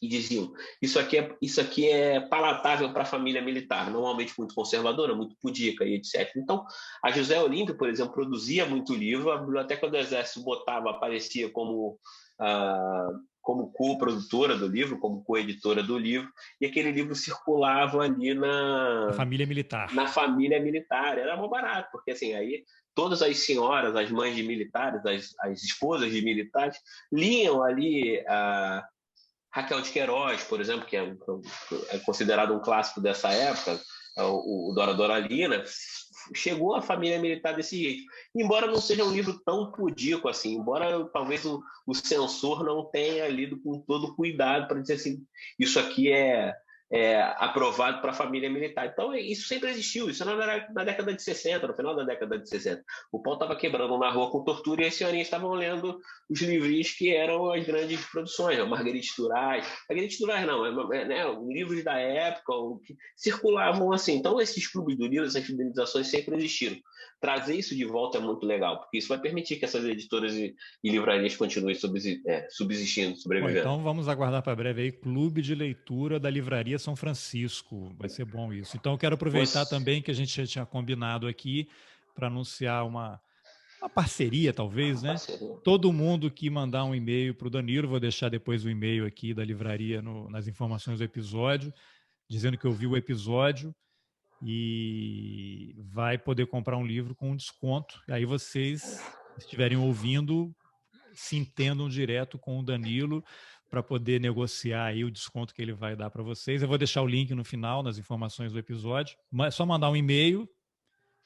e diziam: isso aqui é palatável para a família militar, normalmente muito conservadora, muito pudica e etc. Então, a José Olímpio, por exemplo, produzia muito livro, a Biblioteca do Exército aparecia como co-produtora do livro, como co-editora do livro, e aquele livro circulava ali na família militar. Na família militar. Era muito barato, porque assim, aí todas as senhoras, as mães de militares, as esposas de militares, liam ali Raquel de Queiroz, por exemplo, que é considerado um clássico dessa época, o Dora Doralina, chegou a família militar desse jeito. Embora não seja um livro tão pudico assim, embora talvez o censor não tenha lido com todo cuidado para dizer assim, isso aqui é aprovado para a família militar. Então, isso sempre existiu, isso era na década de 60, no final da década de 60. O pau estava quebrando na rua com tortura e as senhorinhas estavam lendo os livros que eram as grandes produções, Marguerite Duras não, né, livros da época que circulavam assim. Então, esses clubes do livro, essas fidelizações sempre existiram. Trazer isso de volta é muito legal, porque isso vai permitir que essas editoras e livrarias continuem subsistindo, Bom, sobrevivendo. então vamos aguardar para breve aí, Clube de Leitura da Livraria São Francisco. Vai ser bom isso. Então eu quero aproveitar também que a gente já tinha combinado aqui para anunciar uma parceria, talvez, né? Todo mundo que mandar um e-mail para o Danilo, vou deixar depois o e-mail aqui da livraria nas informações do episódio, dizendo que ouviu o episódio e vai poder comprar um livro com um desconto. E aí vocês, se estiverem ouvindo, se entendam direto com o Danilo para poder negociar aí o desconto que ele vai dar para vocês. Eu vou deixar o link no final, nas informações do episódio. Mas é só mandar um e-mail,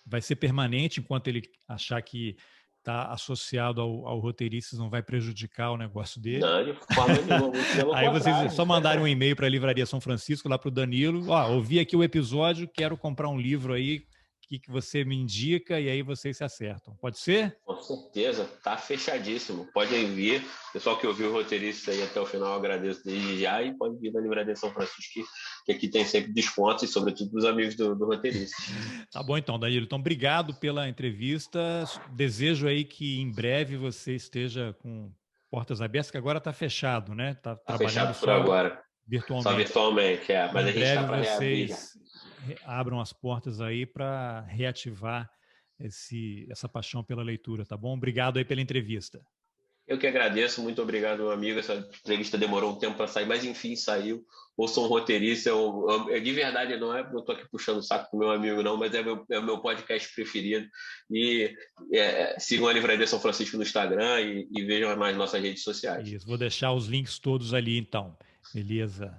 vai ser permanente enquanto ele achar que está associado ao roteirista, não vai prejudicar o negócio dele. Não, de forma nenhuma, pelo Aí vocês contrário. só mandarem um e-mail para a Livraria São Francisco, lá para o Danilo. Ouvi aqui o episódio, quero comprar um livro aí, que você me indica, e aí vocês se acertam. Pode ser? Com certeza, tá fechadíssimo. Pode vir. Pessoal que ouviu o roteirista aí até o final, agradeço desde já. E pode vir na Livraria São Francisco, que aqui tem sempre descontos, e sobretudo dos amigos do roteirista. Tá bom então, Danilo. Então, obrigado pela entrevista. Desejo aí que em breve você esteja com portas abertas, que agora está fechado, né? Tá trabalhando fechado por agora. Virtualmente. Só virtualmente, mas a gente está para reabrir. Vocês abram as portas aí para reativar essa paixão pela leitura, tá bom? Obrigado aí pela entrevista. Eu que agradeço, muito obrigado, meu amigo. Essa entrevista demorou um tempo para sair, mas enfim, saiu. Eu sou um roteirista, de verdade, não é porque eu estou aqui puxando o saco do meu amigo, não, mas é o meu podcast preferido. E sigam a Livraria São Francisco no Instagram e vejam nas nossas redes sociais. Isso, vou deixar os links todos ali, então. Beleza?